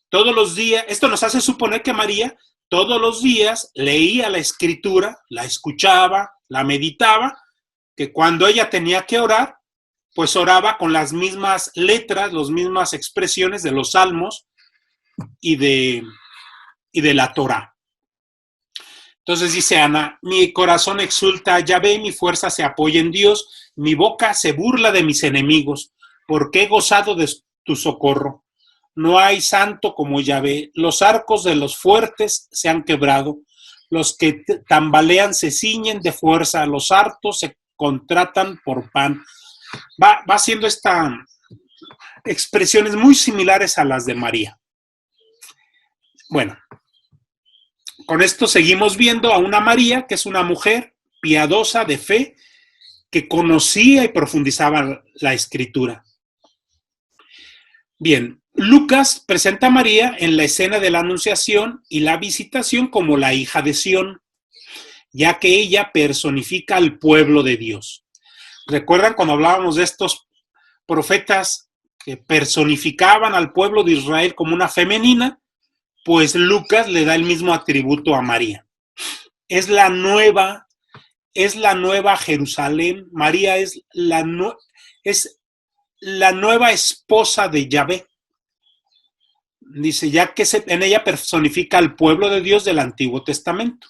todos los días, esto nos hace suponer que María todos los días leía la Escritura, la escuchaba, la meditaba, que cuando ella tenía que orar, pues oraba con las mismas letras, las mismas expresiones de los salmos y de la Torá. Entonces dice Ana, mi corazón exulta a Yahvé, mi fuerza se apoya en Dios, mi boca se burla de mis enemigos, porque he gozado de tu socorro. No hay santo como Yahvé, los arcos de los fuertes se han quebrado, los que tambalean se ciñen de fuerza, los hartos se contratan por pan. Va haciendo estas expresiones muy similares a las de María. Bueno, con esto seguimos viendo a una María que es una mujer piadosa de fe que conocía y profundizaba la Escritura. Bien, Lucas presenta a María en la escena de la Anunciación y la Visitación como la hija de Sión, ya que ella personifica al pueblo de Dios. ¿Recuerdan cuando hablábamos de estos profetas que personificaban al pueblo de Israel como una femenina? Pues Lucas le da el mismo atributo a María. Es la nueva Jerusalén. María es la nueva esposa de Yahvé. Dice, ya que en ella personifica al pueblo de Dios del Antiguo Testamento.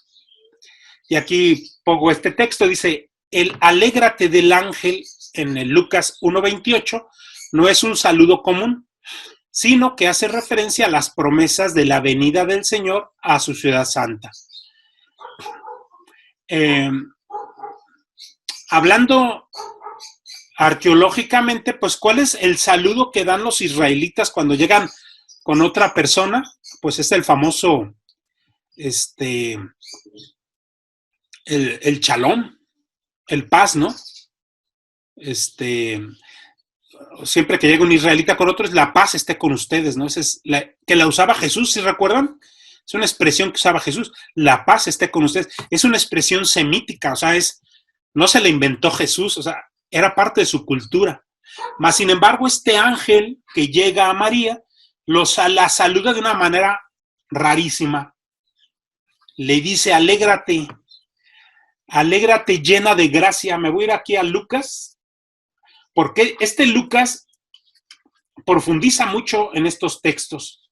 Y aquí pongo este texto, dice, el alégrate del ángel en el Lucas 1:28 no es un saludo común, sino que hace referencia a las promesas de la venida del Señor a su ciudad santa. Hablando arqueológicamente, pues, ¿cuál es el saludo que dan los israelitas cuando llegan con otra persona? Pues es el famoso, el shalom, el paz, ¿no? Siempre que llega un israelita con otro, es la paz esté con ustedes, ¿no? Esa es que la usaba Jesús, ¿sí recuerdan? Es una expresión que usaba Jesús, la paz esté con ustedes. Es una expresión semítica, o sea, no se la inventó Jesús, o sea, era parte de su cultura. Mas, sin embargo, este ángel que llega a María, la saluda de una manera rarísima. Le dice, alégrate llena de gracia. Me voy a ir aquí a Lucas, porque Lucas profundiza mucho en estos textos.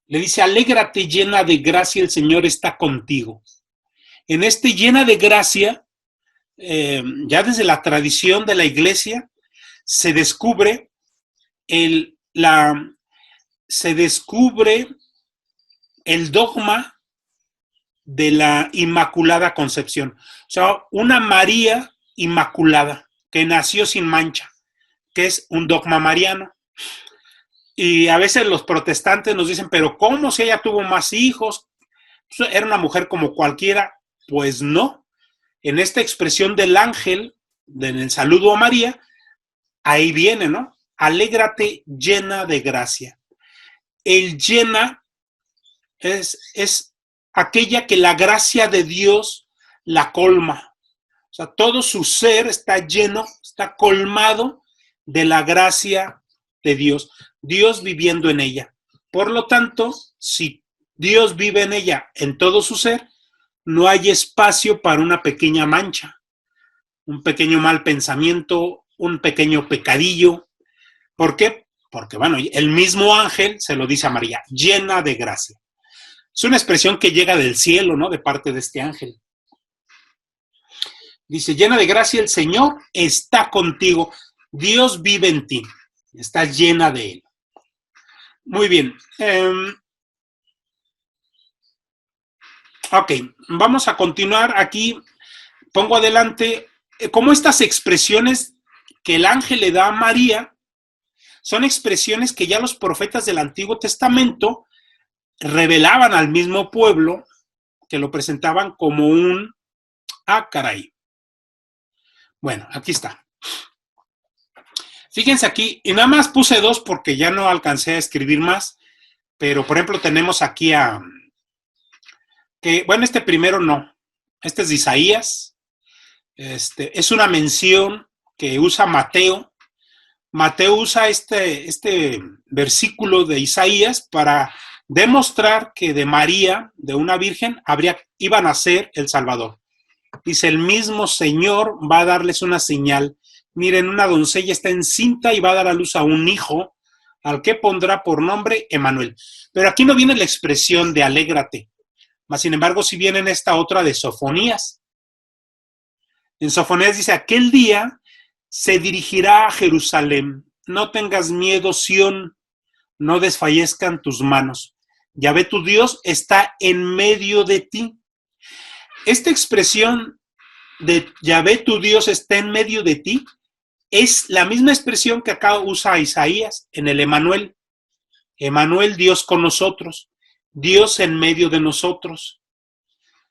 Le dice, alégrate llena de gracia, el Señor está contigo. En llena de gracia, ya desde la tradición de la iglesia, se descubre el dogma de la Inmaculada Concepción. O sea, una María inmaculada, que nació sin mancha, que es un dogma mariano. Y a veces los protestantes nos dicen, pero ¿cómo si ella tuvo más hijos? Pues era una mujer como cualquiera. Pues no. En esta expresión del ángel, en el saludo a María, ahí viene, ¿no? Alégrate llena de gracia. El llena es aquella que la gracia de Dios la colma. O sea, todo su ser está lleno, está colmado de la gracia de Dios. Dios viviendo en ella. Por lo tanto, si Dios vive en ella, en todo su ser, no hay espacio para una pequeña mancha, un pequeño mal pensamiento, un pequeño pecadillo. ¿Por qué? Porque, bueno, el mismo ángel se lo dice a María, llena de gracia. Es una expresión que llega del cielo, ¿no? De parte de este ángel. Dice, llena de gracia, el Señor está contigo. Dios vive en ti. Estás llena de Él. Muy bien. Ok, vamos a continuar aquí. Pongo adelante cómo estas expresiones que el ángel le da a María son expresiones que ya los profetas del Antiguo Testamento revelaban al mismo pueblo, que lo presentaban como un caray. Bueno, aquí está. Fíjense aquí, y nada más puse 2 porque ya no alcancé a escribir más, pero por ejemplo tenemos aquí bueno, este primero no, este es de Isaías, es una mención que usa Mateo. Mateo usa este versículo de Isaías para demostrar que de María, de una virgen, iba a nacer el Salvador. Dice, el mismo Señor va a darles una señal. Miren, una doncella está encinta y va a dar a luz a un hijo, al que pondrá por nombre Emmanuel. Pero aquí no viene la expresión de alégrate, mas sin embargo sí viene en esta otra de Sofonías. En Sofonías dice, aquel día se dirigirá a Jerusalén. No tengas miedo, Sión, no desfallezcan tus manos. Yahvé tu Dios está en medio de ti. Esta expresión de Yahvé tu Dios está en medio de ti es la misma expresión que acá usa Isaías en el Emmanuel. Emmanuel, Dios con nosotros. Dios en medio de nosotros.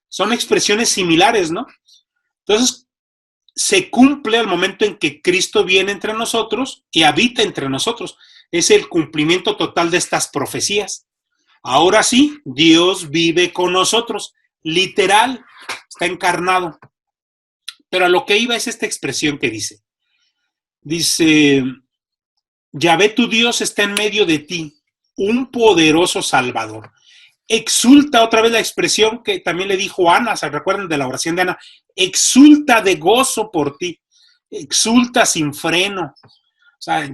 Son expresiones similares, ¿no? Entonces, se cumple al momento en que Cristo viene entre nosotros y habita entre nosotros. Es el cumplimiento total de estas profecías. Ahora sí, Dios vive con nosotros. Literal, está encarnado. Pero a lo que iba es esta expresión que dice. Dice, Yahvé tu Dios está en medio de ti, un poderoso Salvador. Exulta, otra vez la expresión que también le dijo Ana, ¿se recuerdan de la oración de Ana? Exulta de gozo por ti, exulta sin freno, o sea,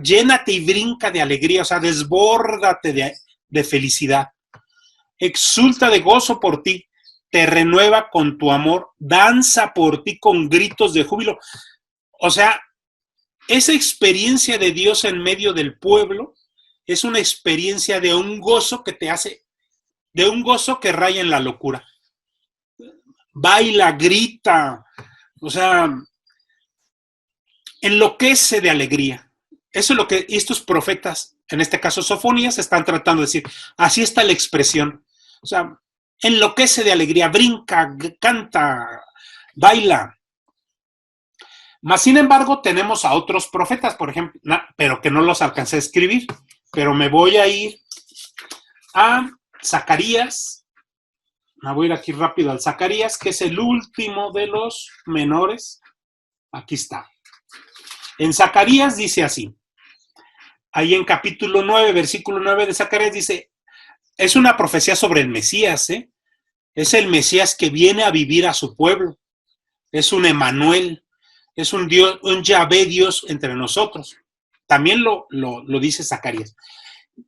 llénate y brinca de alegría, o sea, desbórdate de felicidad. Exulta de gozo por ti, te renueva con tu amor, danza por ti con gritos de júbilo. O sea, esa experiencia de Dios en medio del pueblo es una experiencia de un gozo que te hace, de un gozo que raya en la locura. Baila, grita, o sea, enloquece de alegría. Eso es lo que estos profetas, en este caso Sofonías, están tratando de decir. Así está la expresión. O sea, enloquece de alegría, brinca, canta, baila. Mas, sin embargo, tenemos a otros profetas, por ejemplo, pero que no los alcancé a escribir. Pero me voy a ir a Zacarías. Me voy a ir aquí rápido al Zacarías, que es el último de los menores. Aquí está. En Zacarías dice así. Ahí en capítulo 9, versículo 9 de Zacarías dice, es una profecía sobre el Mesías, ¿eh? Es el Mesías que viene a vivir a su pueblo. Es un Emmanuel. Es un Dios, un Yahvé Dios entre nosotros. También lo dice Zacarías.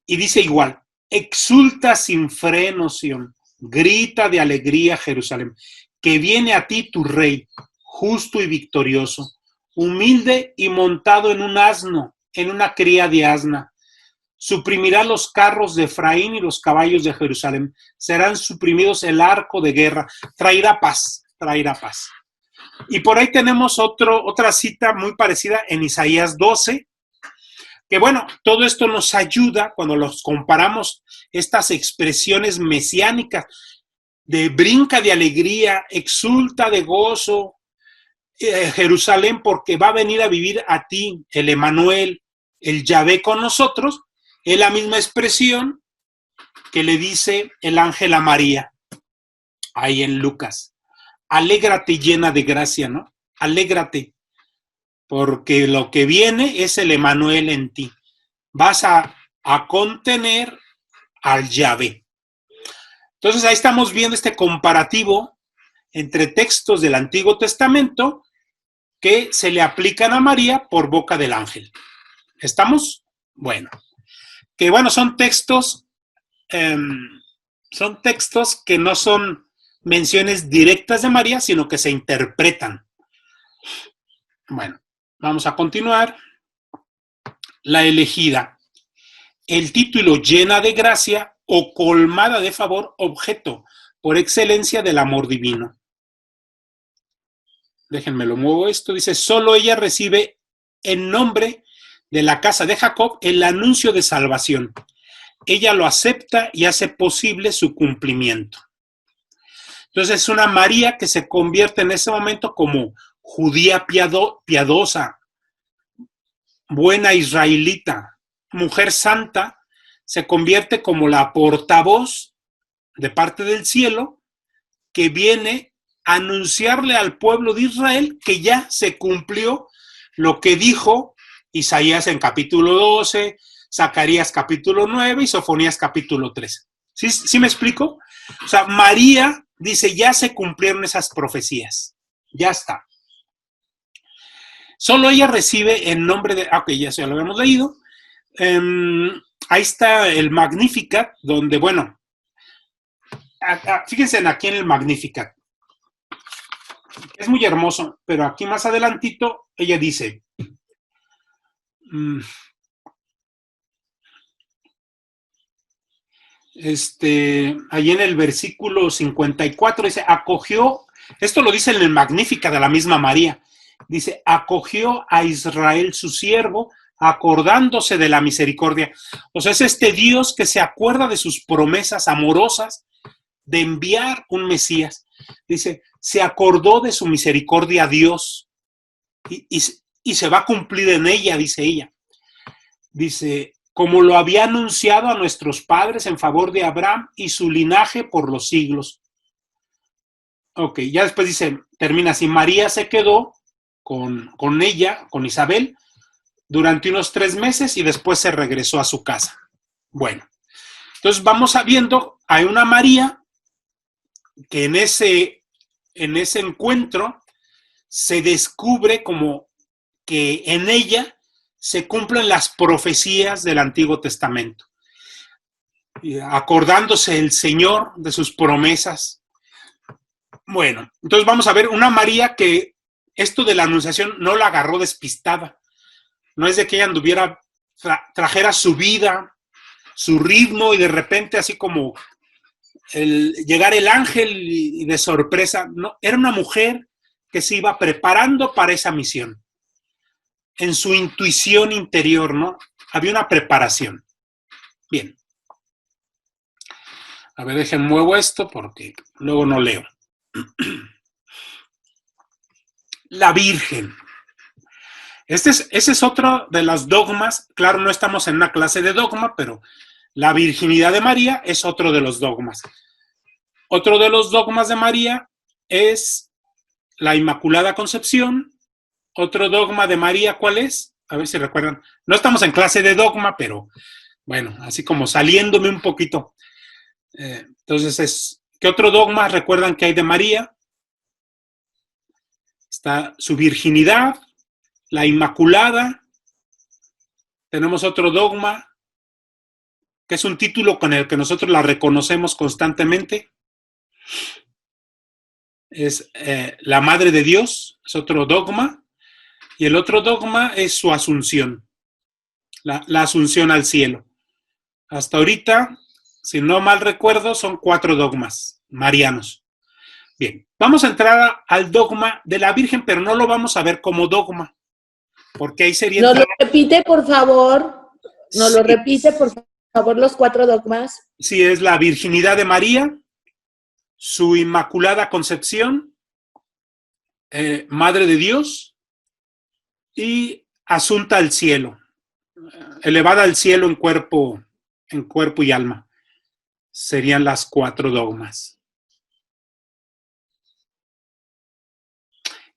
Y dice igual, exulta sin freno, Sión, grita de alegría, Jerusalén, que viene a ti tu rey, justo y victorioso, humilde y montado en un asno, en una cría de asna. Suprimirá los carros de Efraín y los caballos de Jerusalén. Serán suprimidos el arco de guerra. Traerá paz, traerá paz. Y por ahí tenemos otra cita muy parecida en Isaías 12, que bueno, todo esto nos ayuda cuando los comparamos estas expresiones mesiánicas de brinca de alegría, exulta de gozo, Jerusalén, porque va a venir a vivir a ti, el Emmanuel, el Yahvé con nosotros, es la misma expresión que le dice el ángel a María, ahí en Lucas. Alégrate llena de gracia, ¿no? Alégrate, porque lo que viene es el Emmanuel en ti. Vas a contener al Yahvé. Entonces ahí estamos viendo este comparativo entre textos del Antiguo Testamento que se le aplican a María por boca del ángel. ¿Estamos? Bueno. Que bueno, son textos que no son menciones directas de María, sino que se interpretan. Bueno, vamos a continuar. La elegida. El título llena de gracia o colmada de favor, objeto por excelencia del amor divino. Déjenme lo muevo esto. Dice, solo ella recibe en nombre de la casa de Jacob el anuncio de salvación. Ella lo acepta y hace posible su cumplimiento. Entonces es una María que se convierte en ese momento como judía piadosa, buena israelita, mujer santa, se convierte como la portavoz de parte del cielo que viene a anunciarle al pueblo de Israel que ya se cumplió lo que dijo Isaías en capítulo 12, Zacarías capítulo 9 y Sofonías capítulo 13. ¿Sí me explico? O sea, María dice, ya se cumplieron esas profecías. Ya está. Solo ella recibe en nombre de... Ok, ya lo habíamos leído. Ahí está el Magnificat, donde, bueno, fíjense aquí en el Magnificat. Es muy hermoso, pero aquí más adelantito ella dice... ahí en el versículo 54 dice, acogió, esto lo dice en el Magnífica de la misma María, dice, acogió a Israel su siervo, acordándose de la misericordia. O sea, es este Dios que se acuerda de sus promesas amorosas de enviar un Mesías. Dice, se acordó de su misericordia a Dios y se va a cumplir en ella, dice ella. Dice, como lo había anunciado a nuestros padres en favor de Abraham y su linaje por los siglos. Ok, ya después dice, termina así, María se quedó con ella, con Isabel, durante unos 3 meses y después se regresó a su casa. Bueno, entonces vamos viendo, hay una María que en ese encuentro se descubre como que en ella se cumplen las profecías del Antiguo Testamento, acordándose el Señor de sus promesas. Bueno, entonces vamos a ver una María que esto de la anunciación no la agarró despistada. No es de que ella anduviera, trajera su vida, su ritmo y de repente así como llegar el ángel y de sorpresa. No, era una mujer que se iba preparando para esa misión. En su intuición interior, ¿no? Había una preparación. Bien. A ver, muevo esto porque luego no leo. La Virgen. Ese es otro de los dogmas. Claro, no estamos en una clase de dogma, pero la virginidad de María es otro de los dogmas. Otro de los dogmas de María es la Inmaculada Concepción. Otro dogma de María, ¿cuál es? A ver si recuerdan. No estamos en clase de dogma, pero bueno, así como saliéndome un poquito. Entonces, ¿qué otro dogma recuerdan que hay de María? Está su virginidad, la Inmaculada. Tenemos otro dogma, que es un título con el que nosotros la reconocemos constantemente. Es la Madre de Dios, es otro dogma. Y el otro dogma es su asunción, la asunción al cielo. Hasta ahorita, si no mal recuerdo, son 4 dogmas marianos. Bien, vamos a entrar al dogma de la Virgen, pero no lo vamos a ver como dogma, porque ahí sería... ¿Nos lo repite, por favor? ¿Nos lo repite, por favor, los 4 dogmas? Sí, es la virginidad de María, su Inmaculada Concepción, Madre de Dios, y asunta al cielo, elevada al cielo en cuerpo y alma. Serían las 4 dogmas.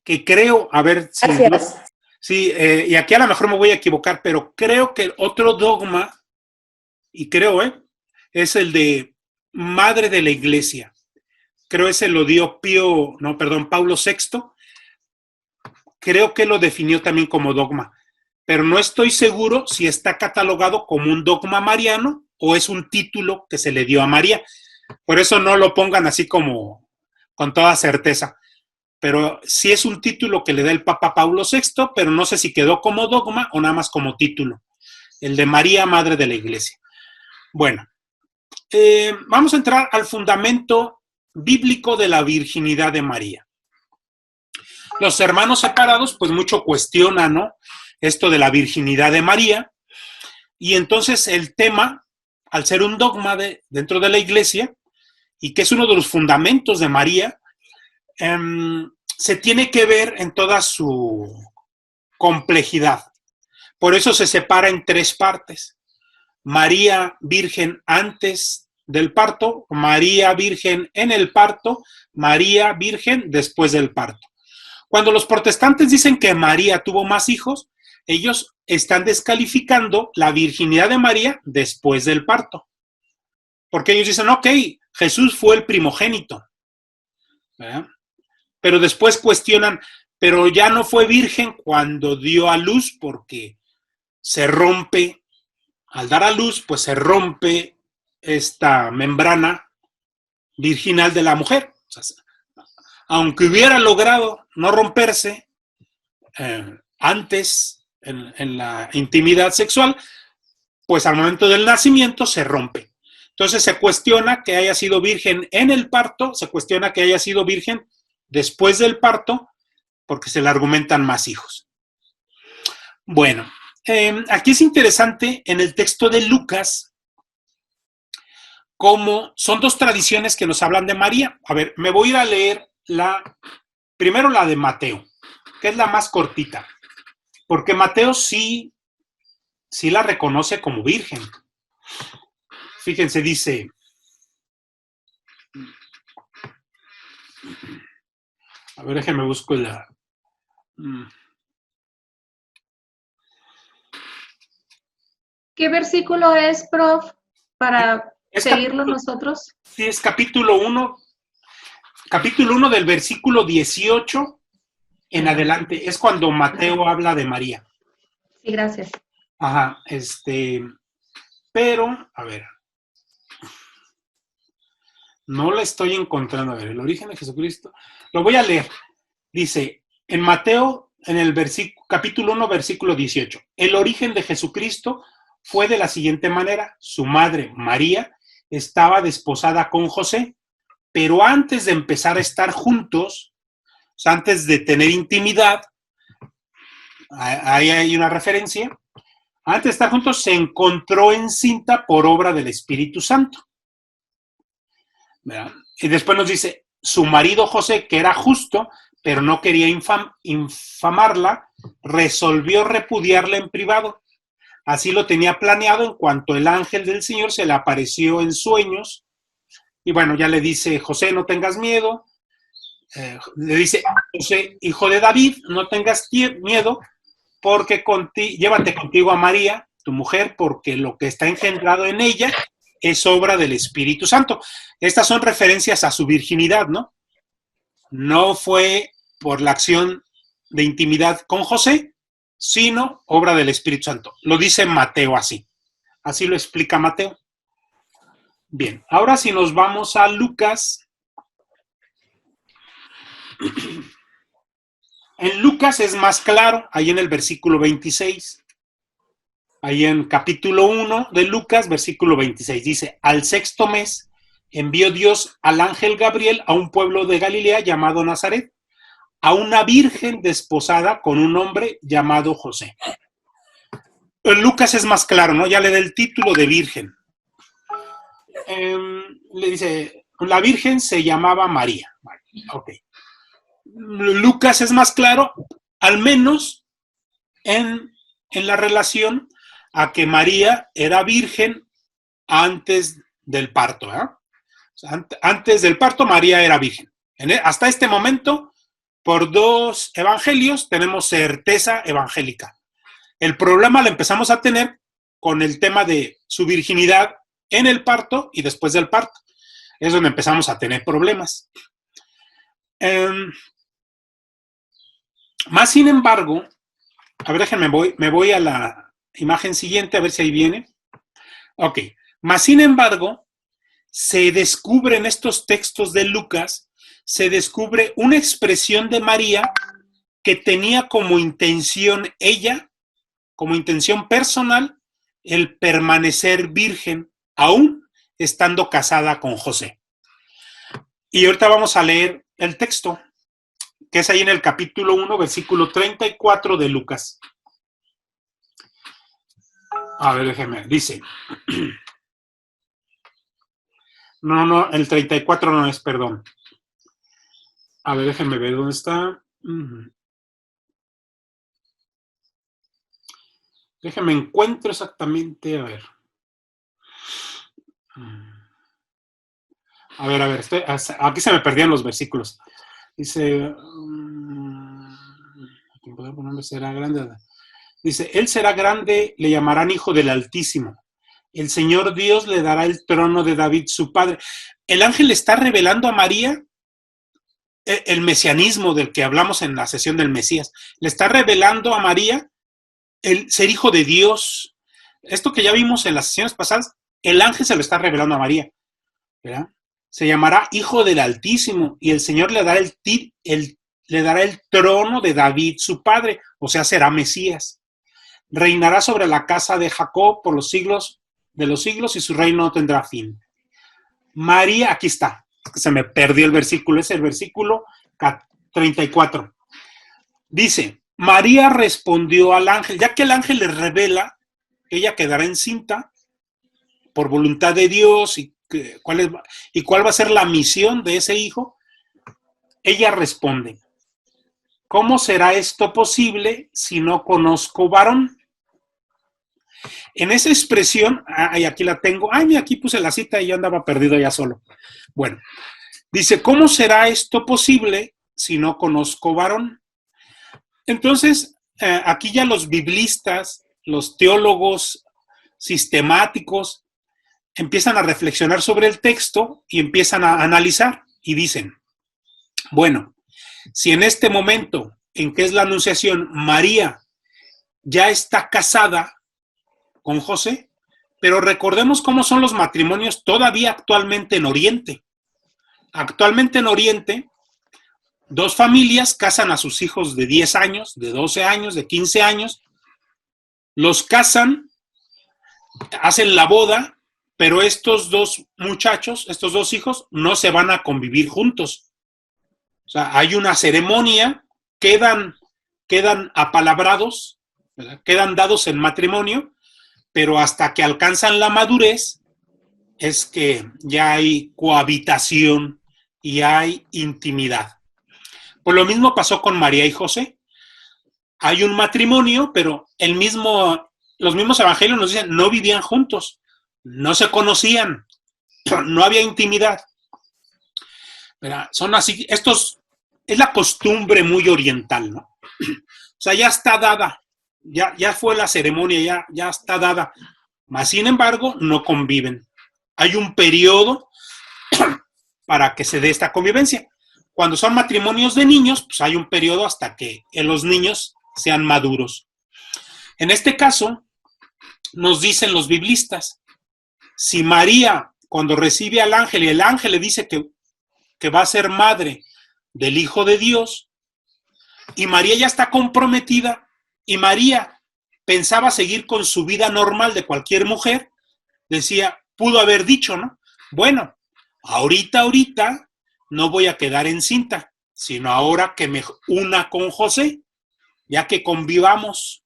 Que creo, a ver si... Gracias. Sí, y aquí a lo mejor me voy a equivocar, pero creo que el otro dogma, y creo, es el de madre de la iglesia. Creo ese lo dio Pablo VI. Creo que lo definió también como dogma, pero no estoy seguro si está catalogado como un dogma mariano o es un título que se le dio a María. Por eso no lo pongan así como con toda certeza. Pero sí es un título que le da el Papa Pablo VI, pero no sé si quedó como dogma o nada más como título. El de María, Madre de la Iglesia. Bueno, vamos a entrar al fundamento bíblico de la virginidad de María. Los hermanos separados, pues mucho cuestionan, ¿no?, esto de la virginidad de María. Y entonces el tema, al ser un dogma dentro de la Iglesia, y que es uno de los fundamentos de María, se tiene que ver en toda su complejidad. Por eso se separa en tres partes. María Virgen antes del parto, María Virgen en el parto, María Virgen después del parto. Cuando los protestantes dicen que María tuvo más hijos, ellos están descalificando la virginidad de María después del parto. Porque ellos dicen, ok, Jesús fue el primogénito, ¿verdad? Pero después cuestionan, pero ya no fue virgen cuando dio a luz porque se rompe, al dar a luz, pues se rompe esta membrana virginal de la mujer. O sea, aunque hubiera logrado no romperse antes en la intimidad sexual, pues al momento del nacimiento se rompe. Entonces se cuestiona que haya sido virgen en el parto, se cuestiona que haya sido virgen después del parto, porque se le argumentan más hijos. Bueno, aquí es interesante en el texto de Lucas, cómo son dos tradiciones que nos hablan de María. A ver, me voy a ir a leer primero la de Mateo, que es la más cortita, porque Mateo sí la reconoce como virgen. Fíjense, dice, a ver, déjenme busco la... ¿Qué versículo es, prof, para seguirlo nosotros? Sí, es capítulo 1 del versículo 18 en adelante. Es cuando Mateo habla de María. Sí, gracias. Ajá, pero, a ver, no la estoy encontrando. A ver, el origen de Jesucristo. Lo voy a leer. Dice, en Mateo, en el capítulo 1, versículo 18, el origen de Jesucristo fue de la siguiente manera. Su madre, María, estaba desposada con José, pero antes de empezar a estar juntos, o sea, antes de tener intimidad, ahí hay una referencia, antes de estar juntos se encontró encinta por obra del Espíritu Santo. ¿Verdad? Y después nos dice, su marido José, que era justo, pero no quería infamarla, resolvió repudiarla en privado. Así lo tenía planeado en cuanto el ángel del Señor se le apareció en sueños. Y bueno, ya le dice, José, no tengas miedo. Le dice, José, hijo de David, no tengas miedo, porque llévate contigo a María, tu mujer, porque lo que está engendrado en ella es obra del Espíritu Santo. Estas son referencias a su virginidad, ¿no? No fue por la acción de intimidad con José, sino obra del Espíritu Santo. Lo dice Mateo así. Así lo explica Mateo. Bien, ahora si nos vamos a Lucas. En Lucas es más claro, ahí en el versículo 26. Ahí en capítulo 1 de Lucas, versículo 26, dice, al sexto mes envió Dios al ángel Gabriel a un pueblo de Galilea llamado Nazaret, a una virgen desposada con un hombre llamado José. En Lucas es más claro, ¿no? Ya le da el título de virgen. Le dice, la virgen se llamaba María. Ok. Lucas es más claro, al menos en la relación a que María era virgen antes del parto. O sea, antes del parto María era virgen. Hasta este momento, por dos evangelios, tenemos certeza evangélica. El problema lo empezamos a tener con el tema de su virginidad en el parto y después del parto. es donde empezamos a tener problemas. Más sin embargo, a ver, déjenme, me voy a la imagen siguiente, a ver si ahí viene. Ok, más sin embargo, se descubre en estos textos de Lucas, se descubre una expresión de María que tenía como intención ella, como intención personal, el permanecer virgen, aún estando casada con José. Y ahorita vamos a leer el texto, que es ahí en el capítulo 1, versículo 34 de Lucas. A ver, déjeme, dice. No, el 34 no es, perdón. A ver, déjenme ver dónde está. Déjenme encuentro exactamente, a ver. A ver, aquí se me perdían los versículos. Dice, será grande. Dice, él será grande, le llamarán Hijo del Altísimo. El Señor Dios le dará el trono de David, su padre. El ángel le está revelando a María el mesianismo del que hablamos en la sesión del Mesías. Le está revelando a María el ser hijo de Dios. Esto que ya vimos en las sesiones pasadas, el ángel se lo está revelando a María, ¿verdad? Se llamará Hijo del Altísimo y el Señor le dará le dará el trono de David, su padre, o sea, será Mesías. Reinará sobre la casa de Jacob por los siglos de los siglos y su reino no tendrá fin. María, aquí está, se me perdió el versículo, es el versículo 34. Dice, María respondió al ángel, ya que el ángel le revela que ella quedará encinta por voluntad de Dios y cuál va a ser la misión de ese hijo, ella responde, ¿cómo será esto posible si no conozco varón? En esa expresión, aquí la tengo, mira, aquí puse la cita y yo andaba perdido ya solo. Bueno, dice, ¿cómo será esto posible si no conozco varón? Entonces, aquí ya los biblistas, los teólogos sistemáticos, empiezan a reflexionar sobre el texto y empiezan a analizar y dicen, bueno, si en este momento en que es la anunciación, María ya está casada con José, pero recordemos cómo son los matrimonios todavía actualmente en Oriente. Actualmente en Oriente, dos familias casan a sus hijos de 10 años, de 12 años, de 15 años, los casan, hacen la boda, pero estos dos muchachos, estos dos hijos, no se van a convivir juntos. O sea, hay una ceremonia, quedan apalabrados, ¿verdad? Quedan dados en matrimonio, pero hasta que alcanzan la madurez es que ya hay cohabitación y hay intimidad. Pues lo mismo pasó con María y José. Hay un matrimonio, pero los mismos evangelios nos dicen, no vivían juntos, no se conocían, no había intimidad. Son así, es la costumbre muy oriental, ¿no? O sea, ya está dada, ya fue la ceremonia, ya está dada. Mas, sin embargo, no conviven. Hay un periodo para que se dé esta convivencia. Cuando son matrimonios de niños, pues hay un periodo hasta que los niños sean maduros. En este caso, nos dicen los biblistas, si María, cuando recibe al ángel y el ángel le dice que va a ser madre del Hijo de Dios, y María ya está comprometida, y María pensaba seguir con su vida normal de cualquier mujer, pudo haber dicho, ¿no? Bueno, ahorita no voy a quedar encinta, sino ahora que me una con José, ya que convivamos,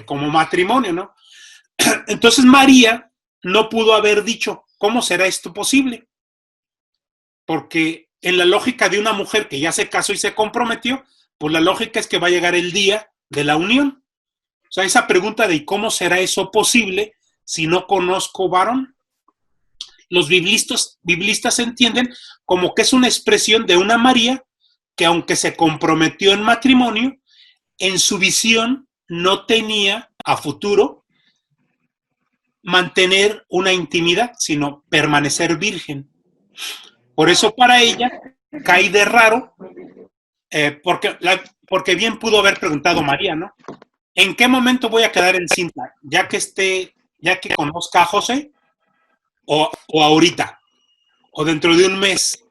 como matrimonio, ¿no? Entonces María no pudo haber dicho, ¿cómo será esto posible? Porque en la lógica de una mujer que ya se casó y se comprometió, pues la lógica es que va a llegar el día de la unión. O sea, esa pregunta de ¿cómo será eso posible si no conozco varón? Los biblistas entienden como que es una expresión de una María que aunque se comprometió en matrimonio, en su visión no tenía a futuro mantener una intimidad, sino permanecer virgen. Por eso para ella cae de raro, porque bien pudo haber preguntado María, ¿no? ¿En qué momento voy a quedar encinta? ¿Ya que conozca a José? ¿O ahorita? ¿O dentro de un mes?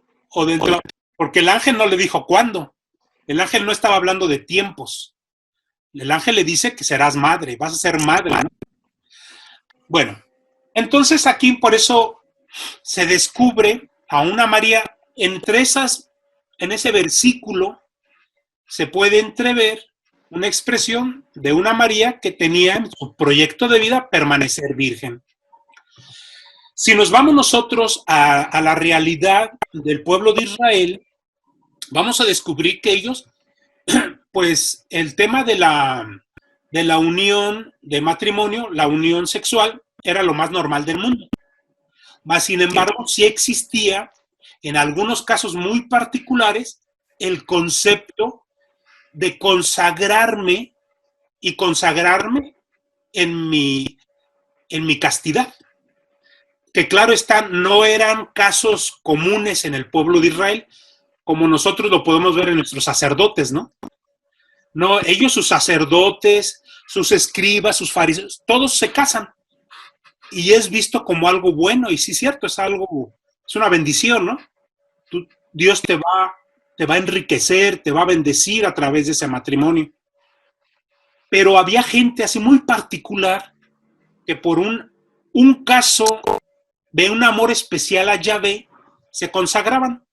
Porque el ángel no le dijo cuándo. El ángel no estaba hablando de tiempos. El ángel le dice que serás madre, vas a ser madre, ¿no? Bueno, entonces aquí por eso se descubre a una María en ese versículo se puede entrever una expresión de una María que tenía en su proyecto de vida permanecer virgen. Si nos vamos nosotros a la realidad del pueblo de Israel, vamos a descubrir que ellos, pues el tema de la unión de matrimonio, la unión sexual, era lo más normal del mundo. Mas, sin embargo, sí existía, en algunos casos muy particulares, el concepto de consagrarme y consagrarme en mi castidad. Que claro está, no eran casos comunes en el pueblo de Israel, como nosotros lo podemos ver en nuestros sacerdotes, ¿no? No, ellos, sus sacerdotes, sus escribas, sus fariseos, todos se casan. Y es visto como algo bueno, y sí es cierto, es una bendición, ¿no? Dios te va a enriquecer, te va a bendecir a través de ese matrimonio. Pero había gente así muy particular que por un caso de un amor especial a Yahvé se consagraban.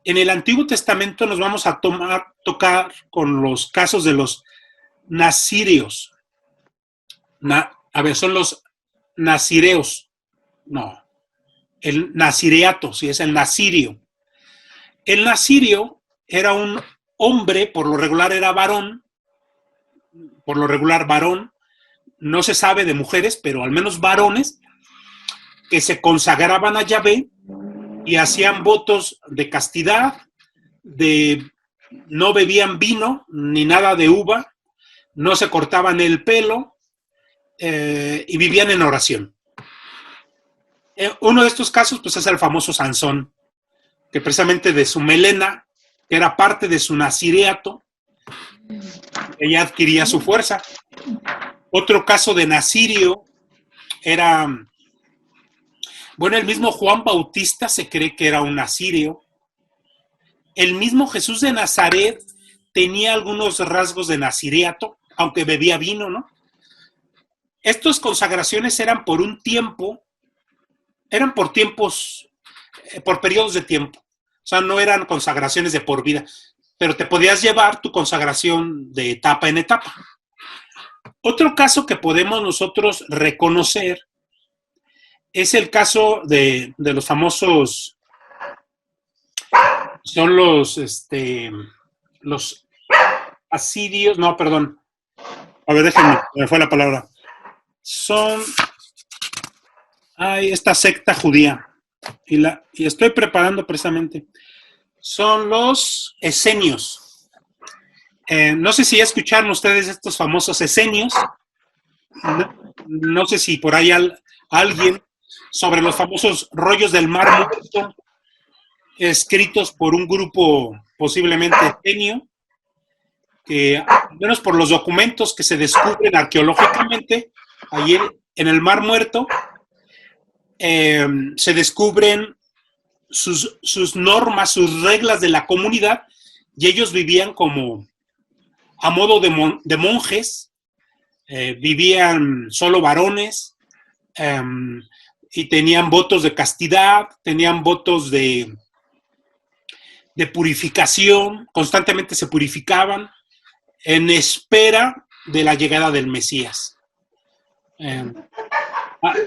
En el Antiguo Testamento nos vamos a tocar con los casos de los nazireos. Son los nazireos. No, el nazireato, sí, es el nazirio. El nazirio era un hombre, por lo regular era varón, no se sabe de mujeres, pero al menos varones, que se consagraban a Yahvé y hacían votos de castidad, no bebían vino ni nada de uva, no se cortaban el pelo y vivían en oración. Uno de estos casos pues, es el famoso Sansón, que precisamente de su melena, que era parte de su nazireato, ella adquiría su fuerza. Otro caso de nazirio era, bueno, el mismo Juan Bautista se cree que era un nazirio. El mismo Jesús de Nazaret tenía algunos rasgos de nazireato, aunque bebía vino, ¿no? Estas consagraciones eran por un tiempo, eran por tiempos, por periodos de tiempo. O sea, no eran consagraciones de por vida, pero te podías llevar tu consagración de etapa en etapa. Otro caso que podemos nosotros reconocer es el caso de los famosos, son los asirios, no, perdón. A ver, déjenme, me fue la palabra. Son, esta secta judía, y estoy preparando precisamente. Son los esenios. No sé si ya escucharon ustedes estos famosos esenios. No sé si por ahí alguien sobre los famosos rollos del Mar Muerto, escritos por un grupo posiblemente esenio, que al menos por los documentos que se descubren arqueológicamente, allí en el Mar Muerto, se descubren sus normas, sus reglas de la comunidad, y ellos vivían como a modo de monjes, vivían solo varones, y tenían votos de castidad, tenían votos de purificación, constantemente se purificaban en espera de la llegada del Mesías.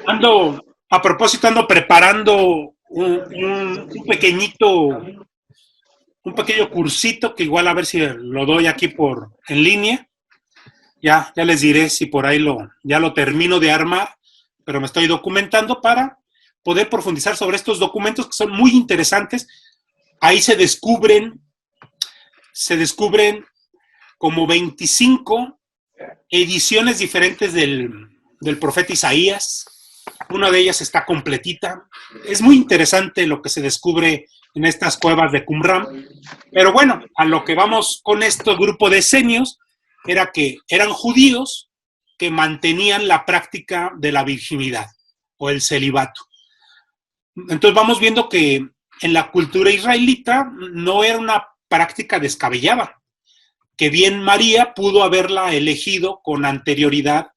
Ando preparando un pequeño cursito que igual a ver si lo doy aquí en línea. Ya les diré si por ahí ya lo termino de armar, pero me estoy documentando para poder profundizar sobre estos documentos que son muy interesantes. Ahí se descubren como 25 ediciones diferentes del profeta Isaías. Una de ellas está completita. Es muy interesante lo que se descubre en estas cuevas de Qumran. Pero bueno, a lo que vamos con este grupo de esenios era que eran judíos que mantenían la práctica de la virginidad o el celibato. Entonces vamos viendo que en la cultura israelita no era una práctica descabellada, que bien María pudo haberla elegido con anterioridad,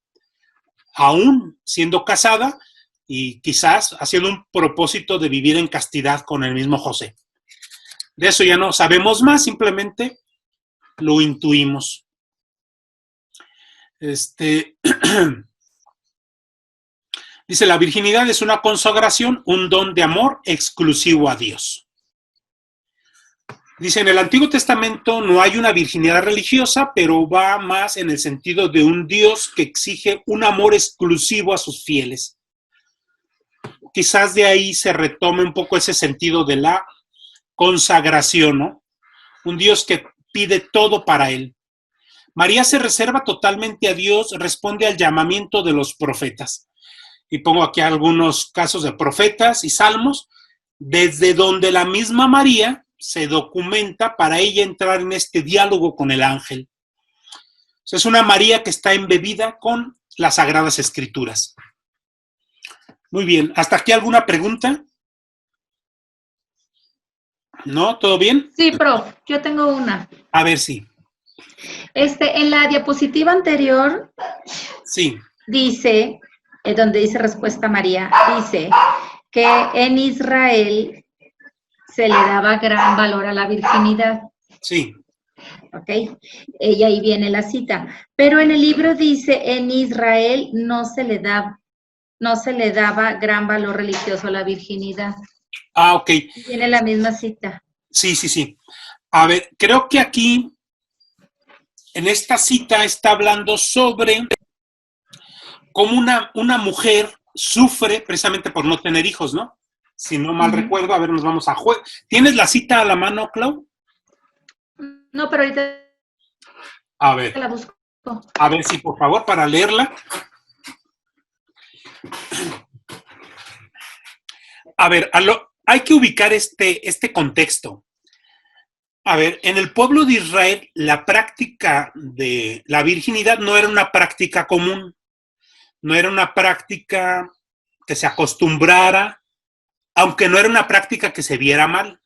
aún siendo casada y quizás haciendo un propósito de vivir en castidad con el mismo José. De eso ya no sabemos más, simplemente lo intuimos. Dice, la virginidad es una consagración, un don de amor exclusivo a Dios. Dice, en el Antiguo Testamento no hay una virginidad religiosa, pero va más en el sentido de un Dios que exige un amor exclusivo a sus fieles. Quizás de ahí se retome un poco ese sentido de la consagración, ¿no? Un Dios que pide todo para él. María se reserva totalmente a Dios, responde al llamamiento de los profetas. Y pongo aquí algunos casos de profetas y salmos, desde donde la misma María se documenta para ella entrar en este diálogo con el ángel. O sea, es una María que está embebida con las Sagradas Escrituras. Muy bien, ¿hasta aquí alguna pregunta? ¿No? ¿Todo bien? Sí, prof, yo tengo una. A ver, sí. En la diapositiva anterior Sí. dice, donde dice respuesta María, dice que en Israel se le daba gran valor a la virginidad. Sí. ¿Ok? Y ahí viene la cita. Pero en el libro dice, en Israel no se le daba gran valor religioso a la virginidad. Ah, ok. Tiene la misma cita. Sí, sí, sí. A ver, creo que aquí, en esta cita, está hablando sobre cómo una mujer sufre precisamente por no tener hijos, ¿no? Si no mal recuerdo, a ver, nos vamos a ¿Tienes la cita a la mano, Clau? No, pero ahorita A ver. la busco. A ver, sí, por favor, para leerla. A ver, hay que ubicar este contexto. A ver, en el pueblo de Israel, la práctica de la virginidad no era una práctica común, no era una práctica que se acostumbrara, aunque no era una práctica que se viera mal.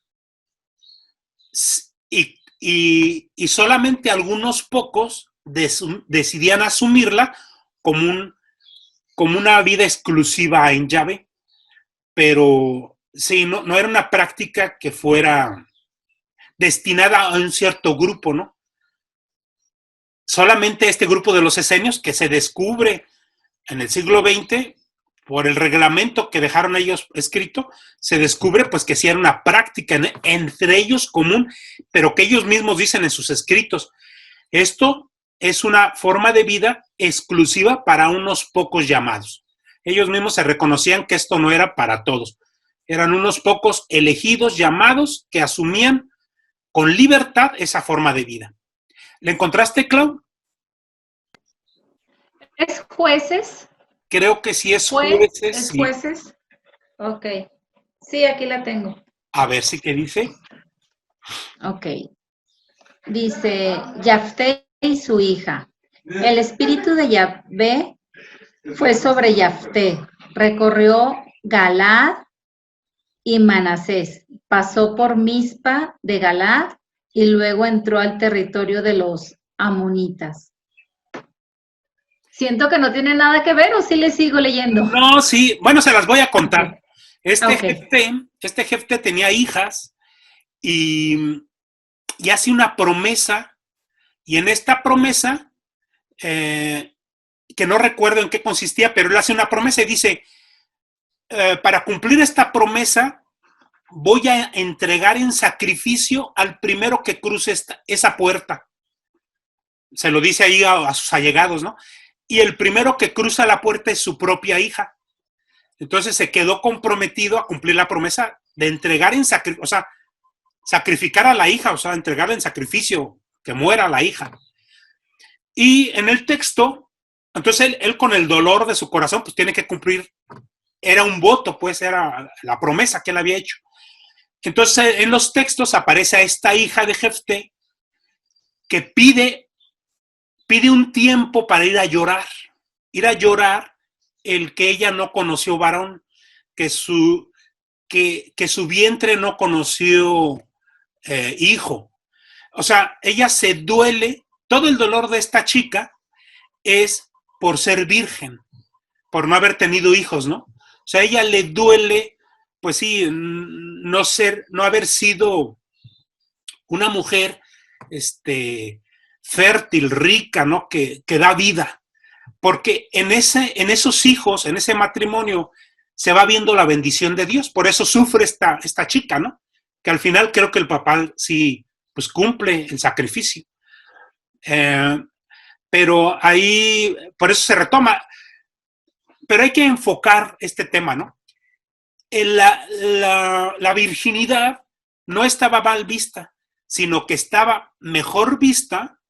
Y solamente algunos pocos decidían asumirla como una vida exclusiva en Yahvé. Pero sí, no era una práctica que fuera destinada a un cierto grupo, ¿no? Solamente este grupo de los esenios que se descubre en el siglo XX por el reglamento que dejaron ellos escrito, se descubre pues que sí era una práctica entre ellos común, pero que ellos mismos dicen en sus escritos. Esto es una forma de vida exclusiva para unos pocos llamados. Ellos mismos se reconocían que esto no era para todos. Eran unos pocos elegidos, llamados, que asumían con libertad esa forma de vida. ¿Le encontraste, Clau? ¿Es Jueces? Creo que sí es Jueces. ¿Es sí. Jueces? Ok. Sí, aquí la tengo. A ver si qué dice. Ok. Dice, Yafté y su hija. El espíritu de Yahvé fue sobre Yafté. Recorrió Galaad y Manasés. Pasó por Mizpa de Galaad y luego entró al territorio de los amonitas. Siento que no tiene nada que ver, ¿o sí le sigo leyendo? No, sí. Bueno, se las voy a contar. Okay. Este jefe tenía hijas y hace una promesa, y en esta promesa, que no recuerdo en qué consistía, pero él hace una promesa y dice, para cumplir esta promesa, voy a entregar en sacrificio al primero que cruce esa puerta. Se lo dice ahí a sus allegados, ¿no? Y el primero que cruza la puerta es su propia hija. Entonces se quedó comprometido a cumplir la promesa de entregar en sacrificio, o sea, sacrificar a la hija, o sea, entregarla en sacrificio, que muera la hija. Y en el texto, entonces él con el dolor de su corazón, pues tiene que cumplir era un voto, pues era la promesa que él había hecho. Entonces, en los textos aparece a esta hija de Jefté que pide un tiempo para ir a llorar el que ella no conoció varón, que su vientre no conoció hijo. O sea, ella se duele, todo el dolor de esta chica es por ser virgen, por no haber tenido hijos, ¿no? O sea, a ella le duele, pues sí, no haber sido una mujer fértil, rica, ¿no? Que da vida. Porque en esos hijos, en ese matrimonio, se va viendo la bendición de Dios. Por eso sufre esta chica, ¿no? Que al final creo que el papá sí, pues cumple el sacrificio. Pero ahí, por eso se retoma. Pero hay que enfocar este tema, ¿no? La virginidad no estaba mal vista, sino que estaba mejor vista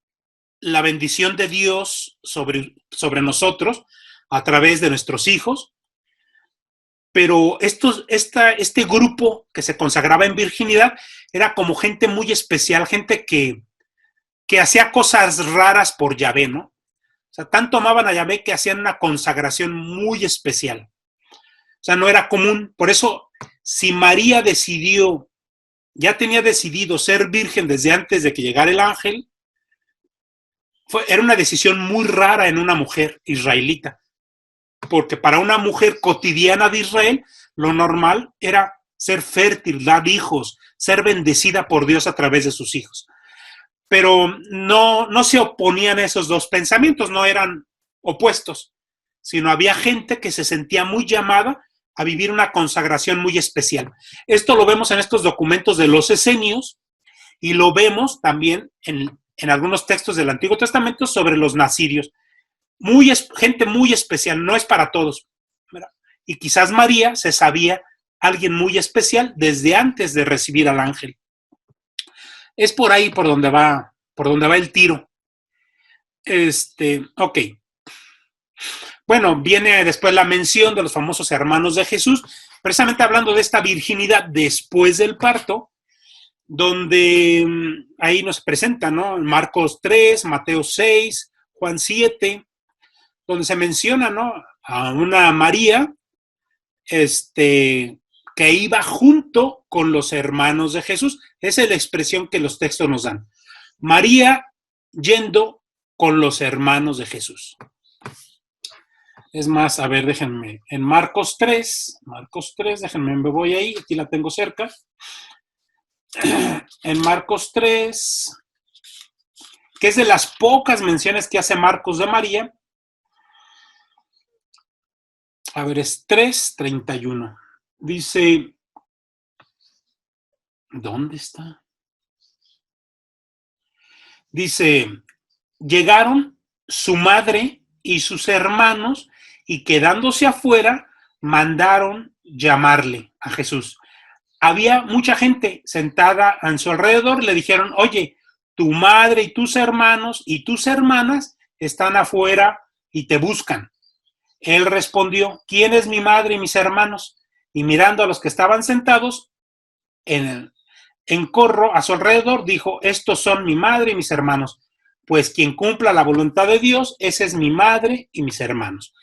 la bendición de Dios sobre nosotros a través de nuestros hijos. Pero este grupo que se consagraba en virginidad era como gente muy especial, gente que hacía cosas raras por Yahvé, ¿no? O sea, tanto amaban a Yahvé que hacían una consagración muy especial. O sea, no era común. Por eso, si María ya tenía decidido ser virgen desde antes de que llegara el ángel, era una decisión muy rara en una mujer israelita. Porque para una mujer cotidiana de Israel, lo normal era ser fértil, dar hijos, ser bendecida por Dios a través de sus hijos. Pero no se oponían a esos dos pensamientos, no eran opuestos, sino había gente que se sentía muy llamada a vivir una consagración muy especial. Esto lo vemos en estos documentos de los esenios y lo vemos también en algunos textos del Antiguo Testamento sobre los nazirios. Gente muy especial, no es para todos, ¿verdad? Y quizás María se sabía alguien muy especial desde antes de recibir al ángel. Es por ahí por donde va el tiro. Ok. Bueno, viene después la mención de los famosos hermanos de Jesús, precisamente hablando de esta virginidad después del parto, donde ahí nos presenta, ¿no? Marcos 3, Mateo 6, Juan 7, donde se menciona, ¿no? A una María, que iba junto con los hermanos de Jesús. Esa es la expresión que los textos nos dan. María yendo con los hermanos de Jesús. Es más, a ver, déjenme, en Marcos 3, déjenme, me voy ahí, aquí la tengo cerca. En Marcos 3, que es de las pocas menciones que hace Marcos de María. A ver, es 3:31. Dice, ¿dónde está? Dice, llegaron su madre y sus hermanos y quedándose afuera, mandaron llamarle a Jesús. Había mucha gente sentada a su alrededor, le dijeron, oye, tu madre y tus hermanos y tus hermanas están afuera y te buscan. Él respondió, ¿quién es mi madre y mis hermanos? Y mirando a los que estaban sentados en corro a su alrededor, dijo, estos son mi madre y mis hermanos, pues quien cumpla la voluntad de Dios, esa es mi madre y mis hermanos.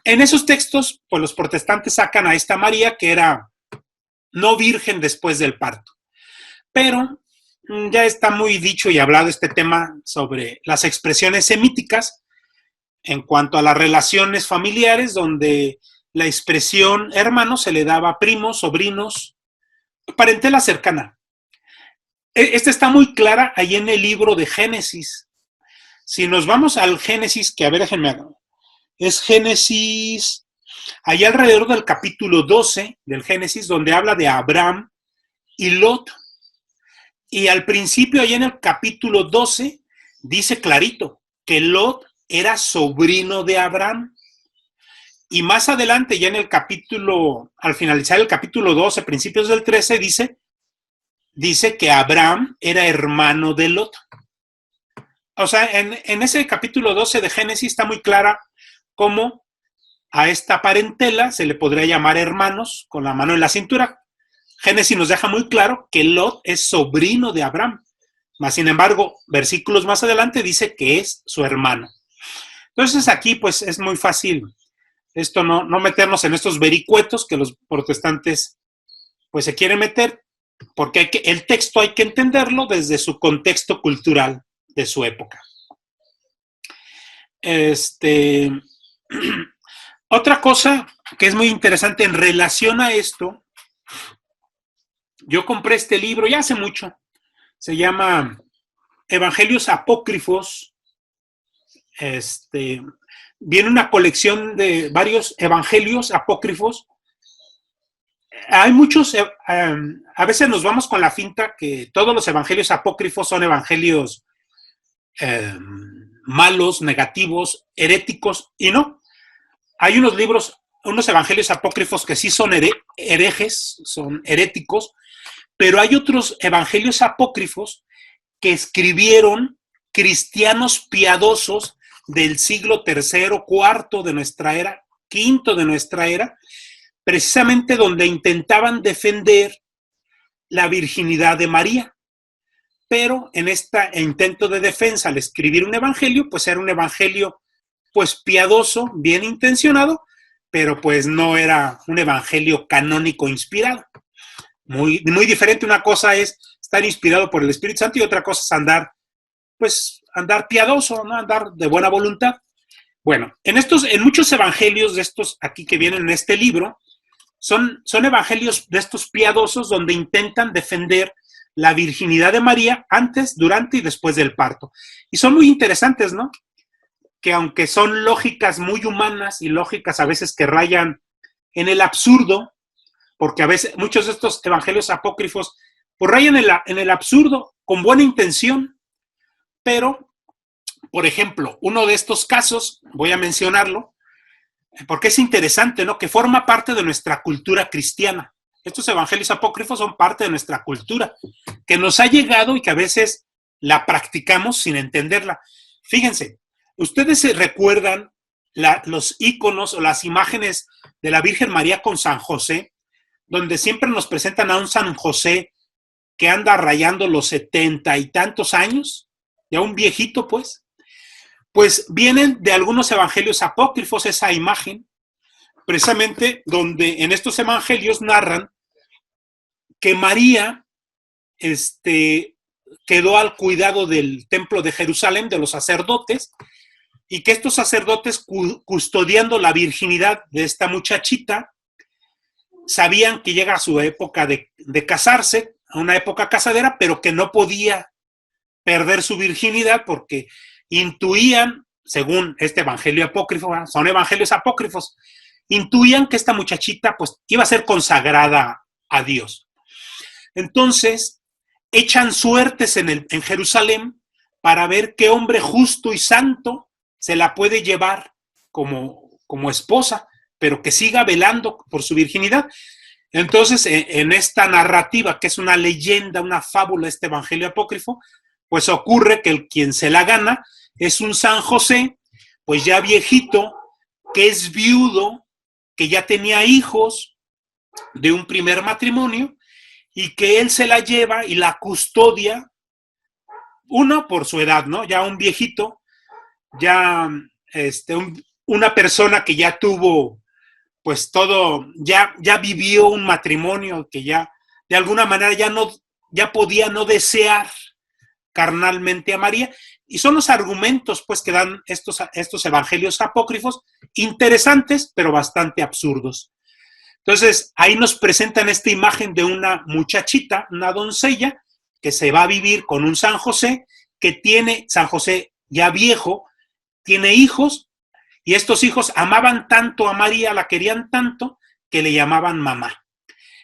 En esos textos, pues los protestantes sacan a esta María que era no virgen después del parto. Pero ya está muy dicho y hablado este tema sobre las expresiones semíticas en cuanto a las relaciones familiares, donde la expresión hermano se le daba a primos, sobrinos, parentela cercana. Esta está muy clara ahí en el libro de Génesis. Si nos vamos al Génesis, que a ver, déjenme, es Génesis, ahí alrededor del capítulo 12 del Génesis, donde habla de Abraham y Lot. Y al principio, ahí en el capítulo 12, dice clarito que Lot era sobrino de Abraham. Y más adelante, ya en el capítulo, al finalizar el capítulo 12, principios del 13, dice que Abraham era hermano de Lot. O sea, en ese capítulo 12 de Génesis está muy clara cómo a esta parentela se le podría llamar hermanos con la mano en la cintura. Génesis nos deja muy claro que Lot es sobrino de Abraham, mas sin embargo, versículos más adelante dice que es su hermano. Entonces aquí pues es muy fácil esto no meternos en estos vericuetos que los protestantes pues se quieren meter, porque el texto hay que entenderlo desde su contexto cultural de su época. Otra cosa que es muy interesante en relación a esto, yo compré este libro ya hace mucho, se llama Evangelios Apócrifos. Viene una colección de varios evangelios apócrifos. Hay muchos, a veces nos vamos con la finta que todos los evangelios apócrifos son evangelios malos, negativos, heréticos, y no. Hay unos libros, unos evangelios apócrifos que sí son herejes, son heréticos, pero hay otros evangelios apócrifos que escribieron cristianos piadosos del siglo III, IV de nuestra era, V de nuestra era, precisamente donde intentaban defender la virginidad de María. Pero en este intento de defensa al escribir un evangelio, pues era un evangelio pues piadoso, bien intencionado, pero pues no era un evangelio canónico inspirado. Muy, muy diferente. Una cosa es estar inspirado por el Espíritu Santo y otra cosa es andar piadoso, ¿no? Andar de buena voluntad. Bueno, en muchos evangelios de estos aquí que vienen en este libro, son evangelios de estos piadosos donde intentan defender la virginidad de María antes, durante y después del parto. Y son muy interesantes, ¿no? Que aunque son lógicas muy humanas y lógicas a veces que rayan en el absurdo, porque a veces muchos de estos evangelios apócrifos pues rayan en el absurdo con buena intención, pero, por ejemplo, uno de estos casos, voy a mencionarlo, porque es interesante, ¿no? Que forma parte de nuestra cultura cristiana. Estos evangelios apócrifos son parte de nuestra cultura, que nos ha llegado y que a veces la practicamos sin entenderla. Fíjense, ¿ustedes se recuerdan los íconos o las imágenes de la Virgen María con San José, donde siempre nos presentan a un San José que anda rayando los 70 y tantos años, ya un viejito pues? Pues vienen de algunos evangelios apócrifos esa imagen, precisamente donde en estos evangelios narran que María quedó al cuidado del templo de Jerusalén, de los sacerdotes, y que estos sacerdotes, custodiando la virginidad de esta muchachita, sabían que llega a su época de casarse, a una época casadera, pero que no podía perder su virginidad porque intuían, según este evangelio apócrifo, son evangelios apócrifos, intuían que esta muchachita pues iba a ser consagrada a Dios. Entonces, echan suertes en Jerusalén para ver qué hombre justo y santo se la puede llevar como esposa, pero que siga velando por su virginidad. Entonces, en esta narrativa, que es una leyenda, una fábula, este evangelio apócrifo, pues ocurre que quien se la gana es un San José, pues ya viejito, que es viudo, que ya tenía hijos de un primer matrimonio, y que él se la lleva y la custodia, uno por su edad, ¿no? Ya un viejito, ya una persona que ya tuvo, pues todo, ya vivió un matrimonio, que ya de alguna manera ya podía no desear carnalmente a María, y son los argumentos pues que dan estos evangelios apócrifos, interesantes pero bastante absurdos. Entonces ahí nos presentan esta imagen de una muchachita, una doncella, que se va a vivir con un San José, San José ya viejo, tiene hijos, y estos hijos amaban tanto a María, la querían tanto, que le llamaban mamá.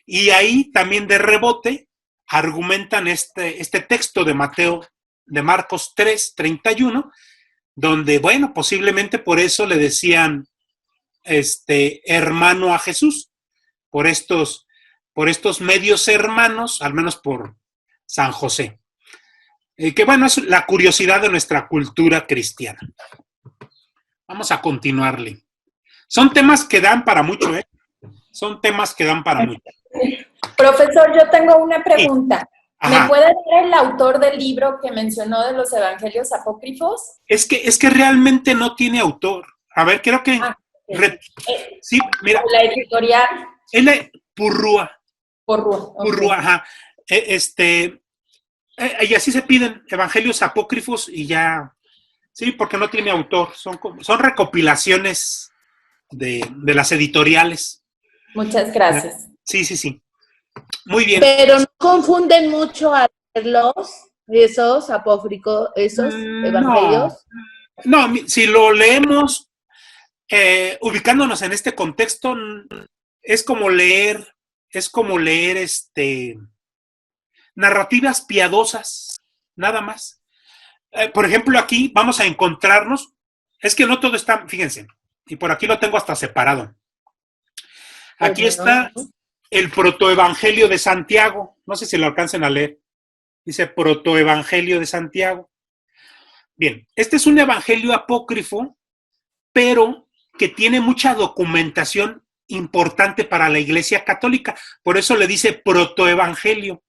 Y ahí también de rebote argumentan este texto de Marcos 3:31, donde, bueno, posiblemente por eso le decían hermano a Jesús, por estos medios hermanos, al menos por San José. Que bueno, es la curiosidad de nuestra cultura cristiana. Vamos a continuarle. Son temas que dan para mucho, ¿eh? Son temas que dan para mucho. Profesor, yo tengo una pregunta. ¿Me Ajá. puede dar el autor del libro que mencionó de los evangelios apócrifos? Es que realmente no tiene autor. A ver, creo que... sí, mira. La editorial. Es la Purrúa. Purrúa, Purrúa, ajá. Y así se piden evangelios apócrifos y ya... Sí, porque no tiene autor. Son recopilaciones de las editoriales. Muchas gracias. Sí. Muy bien. Pero no confunden mucho a leerlos, esos apócrifos, esos evangelios. No, si lo leemos ubicándonos en este contexto, es como leer narrativas piadosas, nada más. Por ejemplo, aquí vamos a encontrarnos, es que no todo está, fíjense, y por aquí lo tengo hasta separado. Aquí está el protoevangelio de Santiago, no sé si lo alcancen a leer. Dice protoevangelio de Santiago. Bien, este es un evangelio apócrifo, pero que tiene mucha documentación importante para la Iglesia Católica. Por eso le dice protoevangelio.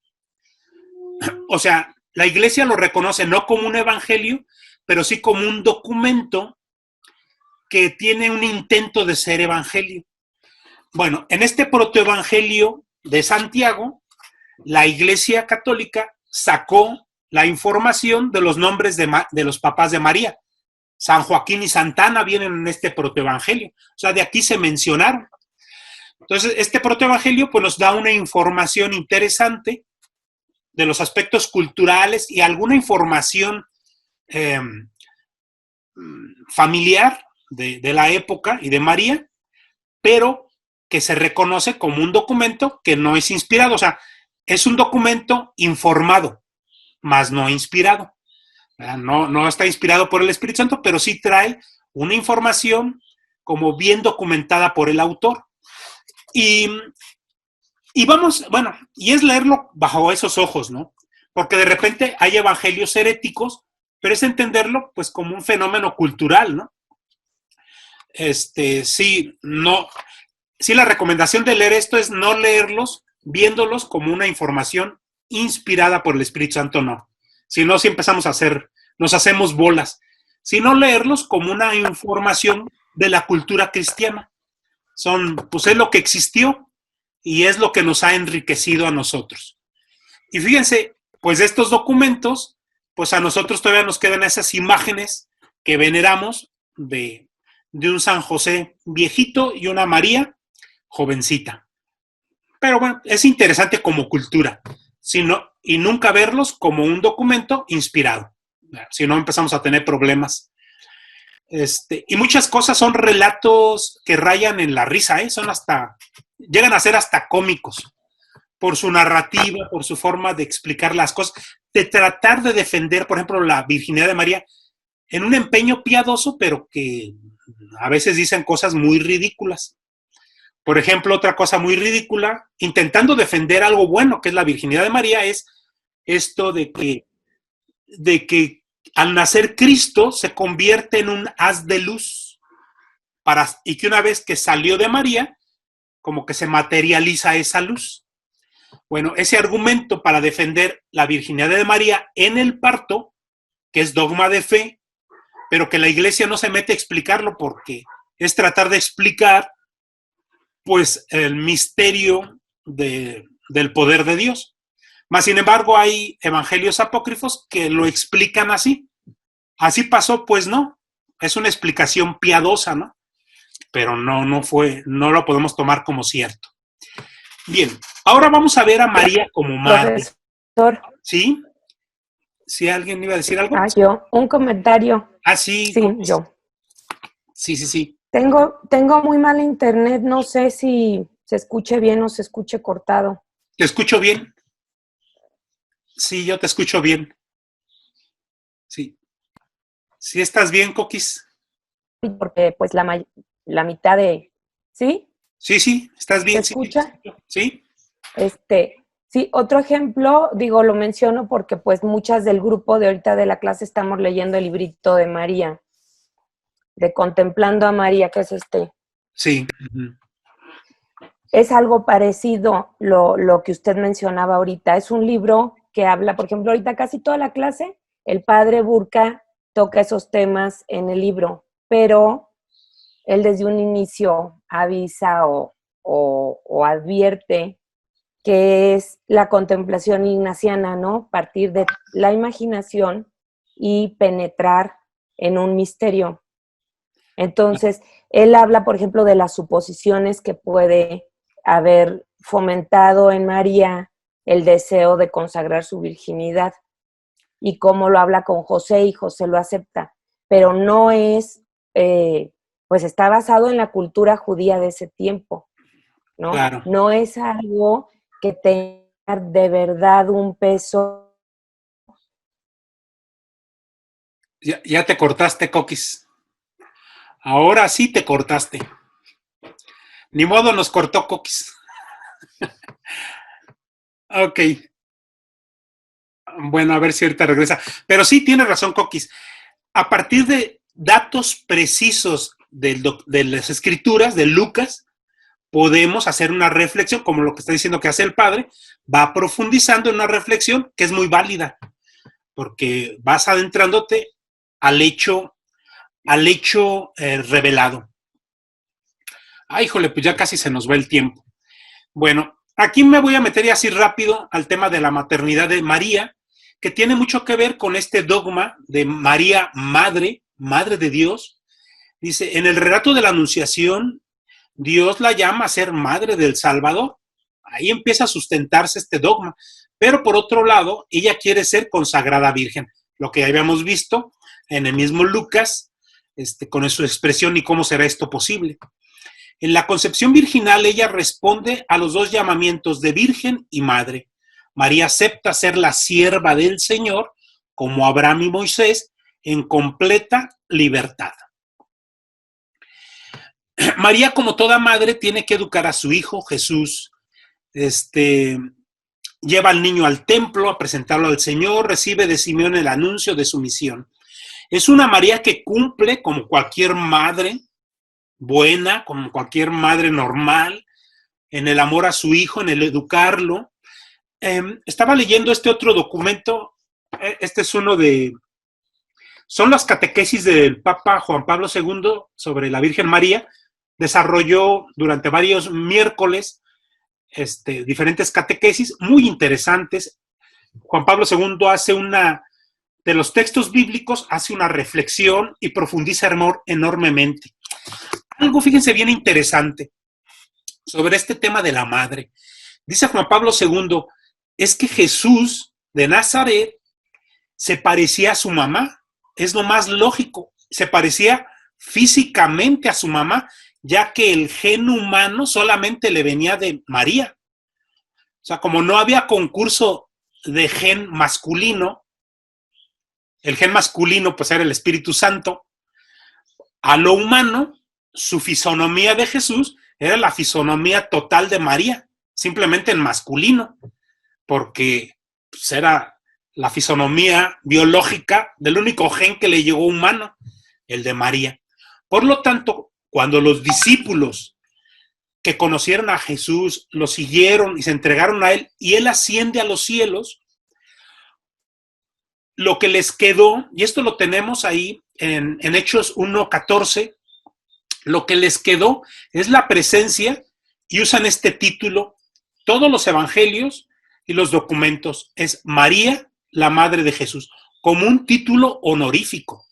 O sea, la Iglesia lo reconoce no como un evangelio, pero sí como un documento que tiene un intento de ser evangelio. Bueno, en este protoevangelio de Santiago, la Iglesia Católica sacó la información de los nombres de los papás de María. San Joaquín y Santa Ana vienen en este protoevangelio. O sea, de aquí se mencionaron. Entonces, este protoevangelio pues, nos da una información interesante de los aspectos culturales y alguna información familiar de la época y de María, pero que se reconoce como un documento que no es inspirado. O sea, es un documento informado, más no inspirado. No está inspirado por el Espíritu Santo, pero sí trae una información como bien documentada por el autor. Y vamos, bueno, y es leerlo bajo esos ojos, ¿no? Porque de repente hay evangelios heréticos, pero es entenderlo pues como un fenómeno cultural, ¿no? Sí, la recomendación de leer esto es no leerlos viéndolos como una información inspirada por el Espíritu Santo, no. Si no, si empezamos nos hacemos bolas, sino leerlos como una información de la cultura cristiana. Pues es lo que existió y es lo que nos ha enriquecido a nosotros. Y fíjense, pues de estos documentos, pues a nosotros todavía nos quedan esas imágenes que veneramos de un San José viejito y una María jovencita. Pero bueno, es interesante como cultura, y nunca verlos como un documento inspirado. Si no, empezamos a tener problemas. Y muchas cosas son relatos que rayan en la risa, ¿eh? Llegan a ser hasta cómicos, por su narrativa, por su forma de explicar las cosas, de tratar de defender, por ejemplo, la virginidad de María, en un empeño piadoso, pero que a veces dicen cosas muy ridículas. Por ejemplo, otra cosa muy ridícula, intentando defender algo bueno, que es la virginidad de María, es esto de que al nacer Cristo se convierte en un haz de luz y que una vez que salió de María, como que se materializa esa luz. Bueno, ese argumento para defender la virginidad de María en el parto, que es dogma de fe, pero que la Iglesia no se mete a explicarlo porque es tratar de explicar pues el misterio del poder de Dios. Mas, sin embargo, hay evangelios apócrifos que lo explican así. Así pasó, pues no. Es una explicación piadosa, ¿no? Pero no lo podemos tomar como cierto. Bien, ahora vamos a ver a María como madre. Profesor. ¿Sí? ¿Sí alguien iba a decir algo? Yo, un comentario. Sí. Sí, yo. Sí. Tengo muy mal internet, no sé si se escuche bien o se escuche cortado. ¿Te escucho bien? Sí, yo te escucho bien. Sí. ¿Sí estás bien, Coquis? Porque pues la mitad de... ¿Sí? Sí, estás bien. ¿Se escucha? Sí. Sí, otro ejemplo, lo menciono porque pues muchas del grupo de ahorita de la clase estamos leyendo el librito de María, de Contemplando a María, que es Sí. Ujú. Es algo parecido lo que usted mencionaba ahorita. Es un libro que habla, por ejemplo, ahorita casi toda la clase, el padre Burka toca esos temas en el libro, pero él desde un inicio avisa o advierte que es la contemplación ignaciana, ¿no? Partir de la imaginación y penetrar en un misterio. Entonces, él habla, por ejemplo, de las suposiciones que puede haber fomentado en María el deseo de consagrar su virginidad y cómo lo habla con José y José lo acepta, pero no es, pues está basado en la cultura judía de ese tiempo, ¿no? Claro. No es algo que tenga de verdad un peso. Ya te cortaste, Coquis. Ahora sí te cortaste. Ni modo, nos cortó Coquis. Ok. Bueno, a ver si ahorita regresa. Pero sí, tiene razón, Coquis. A partir de datos precisos de las escrituras, de Lucas, podemos hacer una reflexión, como lo que está diciendo que hace el padre, va profundizando en una reflexión que es muy válida, porque vas adentrándote al hecho revelado. Ay, híjole, pues ya casi se nos va el tiempo. Bueno, aquí me voy a meter ya así rápido al tema de la maternidad de María, que tiene mucho que ver con este dogma de María madre, madre de Dios. Dice, en el relato de la Anunciación, Dios la llama a ser madre del Salvador. Ahí empieza a sustentarse este dogma. Pero por otro lado, ella quiere ser consagrada virgen, lo que ya habíamos visto en el mismo Lucas, con su expresión y cómo será esto posible. En la concepción virginal, ella responde a los dos llamamientos de virgen y madre. María acepta ser la sierva del Señor, como Abraham y Moisés, en completa libertad. María, como toda madre, tiene que educar a su hijo, Jesús. Lleva al niño al templo a presentarlo al Señor, recibe de Simeón el anuncio de su misión. Es una María que cumple como cualquier madre buena, como cualquier madre normal, en el amor a su hijo, en el educarlo. Estaba leyendo este otro documento, este es son las catequesis del Papa Juan Pablo II sobre la Virgen María. Desarrolló durante varios miércoles diferentes catequesis muy interesantes. Juan Pablo II hace de los textos bíblicos, hace una reflexión y profundiza enormemente. Algo, fíjense, bien interesante sobre este tema de la madre. Dice Juan Pablo II, es que Jesús de Nazaret se parecía a su mamá, es lo más lógico, se parecía físicamente a su mamá, ya que el gen humano solamente le venía de María. O sea, como no había concurso de gen masculino, el gen masculino pues era el Espíritu Santo, a lo humano, su fisonomía de Jesús era la fisonomía total de María, simplemente en masculino, porque pues, era la fisonomía biológica del único gen que le llegó humano, el de María. Por lo tanto, cuando los discípulos que conocieron a Jesús lo siguieron y se entregaron a él, y él asciende a los cielos, lo que les quedó, y esto lo tenemos ahí en Hechos 1:14, lo que les quedó es la presencia, y usan este título, todos los evangelios y los documentos, es María, la madre de Jesús, como un título honorífico,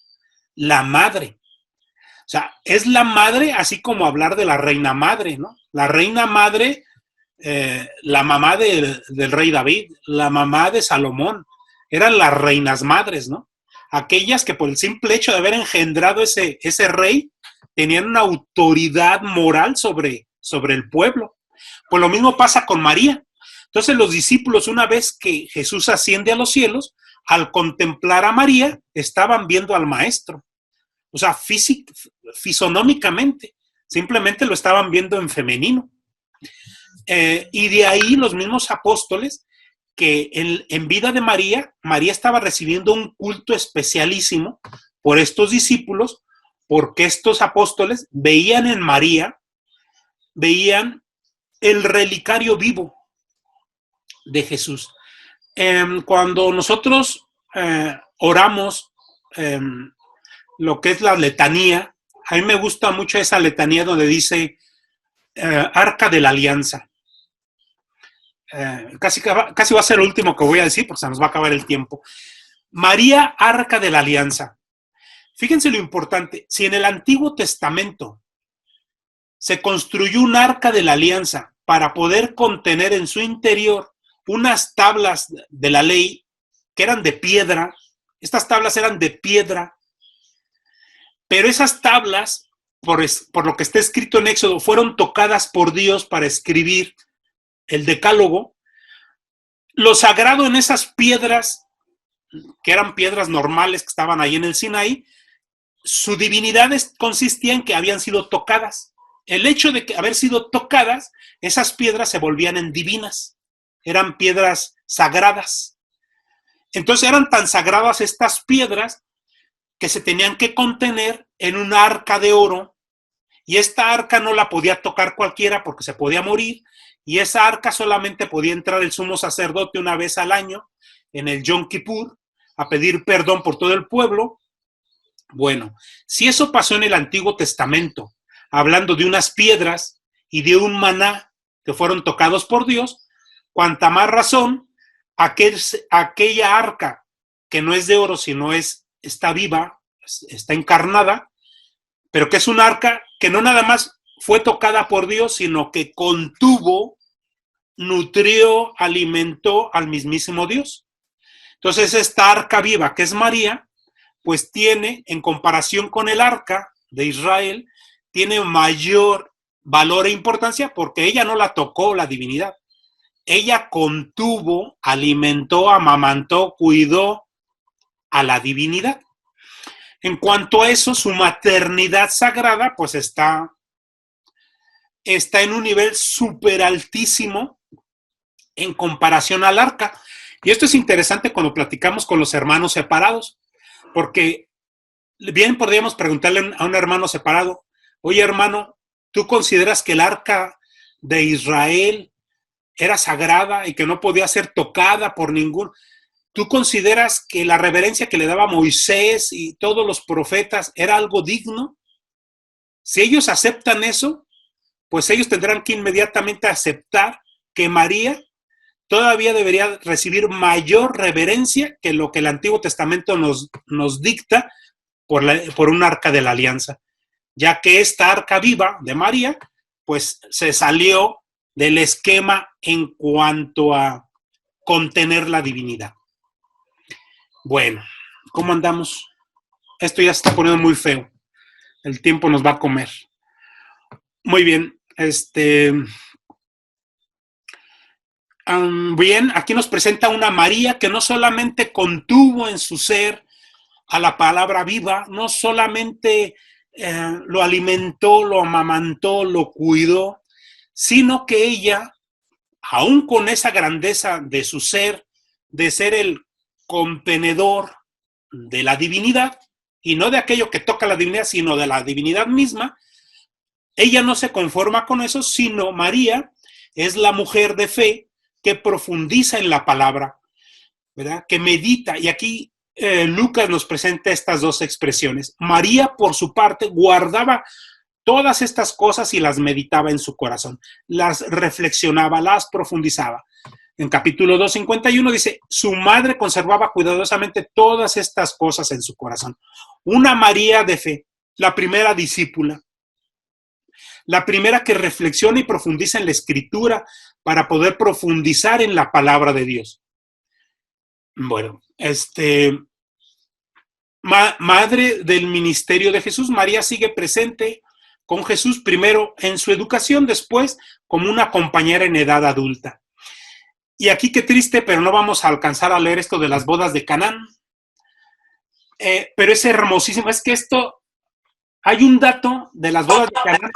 la madre. O sea, es la madre, así como hablar de la reina madre, ¿no? La reina madre, la mamá del rey David, la mamá de Salomón, eran las reinas madres, ¿no? Aquellas que por el simple hecho de haber engendrado ese rey, tenían una autoridad moral sobre el pueblo. Pues lo mismo pasa con María. Entonces los discípulos, una vez que Jesús asciende a los cielos, al contemplar a María, estaban viendo al maestro. O sea, fisonómicamente, simplemente lo estaban viendo en femenino. Y de ahí los mismos apóstoles, que en vida de María, María estaba recibiendo un culto especialísimo por estos discípulos, porque estos apóstoles veían en María veían el relicario vivo de Jesús. Cuando nosotros oramos lo que es la letanía, a mí me gusta mucho esa letanía donde dice Arca de la Alianza. Casi va a ser lo último que voy a decir porque se nos va a acabar el tiempo. María, Arca de la Alianza. Fíjense lo importante, si en el Antiguo Testamento se construyó un Arca de la Alianza para poder contener en su interior unas tablas de la ley que eran de piedra, estas tablas eran de piedra, pero esas tablas, por lo que está escrito en Éxodo, fueron tocadas por Dios para escribir el Decálogo. Lo sagrado en esas piedras, que eran piedras normales que estaban ahí en el Sinaí, su divinidad consistía en que habían sido tocadas. El hecho de haber sido tocadas, esas piedras se volvían en divinas, eran piedras sagradas. Entonces eran tan sagradas estas piedras que se tenían que contener en un arca de oro, y esta arca no la podía tocar cualquiera porque se podía morir, y esa arca solamente podía entrar el sumo sacerdote una vez al año, en el Yom Kippur, a pedir perdón por todo el pueblo. Bueno, si eso pasó en el Antiguo Testamento, hablando de unas piedras y de un maná que fueron tocados por Dios, cuanta más razón, aquella arca que no es de oro, sino está viva, está encarnada, pero que es un arca que no nada más fue tocada por Dios, sino que contuvo, nutrió, alimentó al mismísimo Dios. Entonces esta arca viva, que es María, pues tiene, en comparación con el arca de Israel, tiene mayor valor e importancia porque ella no la tocó la divinidad. Ella contuvo, alimentó, amamantó, cuidó a la divinidad. En cuanto a eso, su maternidad sagrada, pues está en un nivel súper altísimo en comparación al arca. Y esto es interesante cuando platicamos con los hermanos separados, porque bien podríamos preguntarle a un hermano separado, oye hermano, ¿tú consideras que el arca de Israel era sagrada y que no podía ser tocada por ningún? ¿Tú consideras que la reverencia que le daba Moisés y todos los profetas era algo digno? Si ellos aceptan eso, pues ellos tendrán que inmediatamente aceptar que María todavía debería recibir mayor reverencia que lo que el Antiguo Testamento nos dicta por un arca de la alianza, ya que esta arca viva de María, pues se salió del esquema en cuanto a contener la divinidad. Bueno, ¿cómo andamos? Esto ya se está poniendo muy feo. El tiempo nos va a comer. Muy bien, bien, aquí nos presenta una María que no solamente contuvo en su ser a la palabra viva, no solamente lo alimentó, lo amamantó, lo cuidó, sino que ella, aún con esa grandeza de su ser, de ser el contenedor de la divinidad, y no de aquello que toca la divinidad, sino de la divinidad misma, ella no se conforma con eso, sino María es la mujer de fe que profundiza en la palabra, ¿verdad? Que medita, y aquí Lucas nos presenta estas dos expresiones. María, por su parte, guardaba todas estas cosas y las meditaba en su corazón, las reflexionaba, las profundizaba. En capítulo 2:51 dice, su madre conservaba cuidadosamente todas estas cosas en su corazón. Una María de fe, la primera discípula, la primera que reflexiona y profundiza en la Escritura para poder profundizar en la palabra de Dios. Bueno, madre del ministerio de Jesús, María sigue presente con Jesús primero en su educación, después como una compañera en edad adulta. Y aquí qué triste, pero no vamos a alcanzar a leer esto de las bodas de Canaán. Pero es hermosísimo. Es que hay un dato de las bodas de Canaán.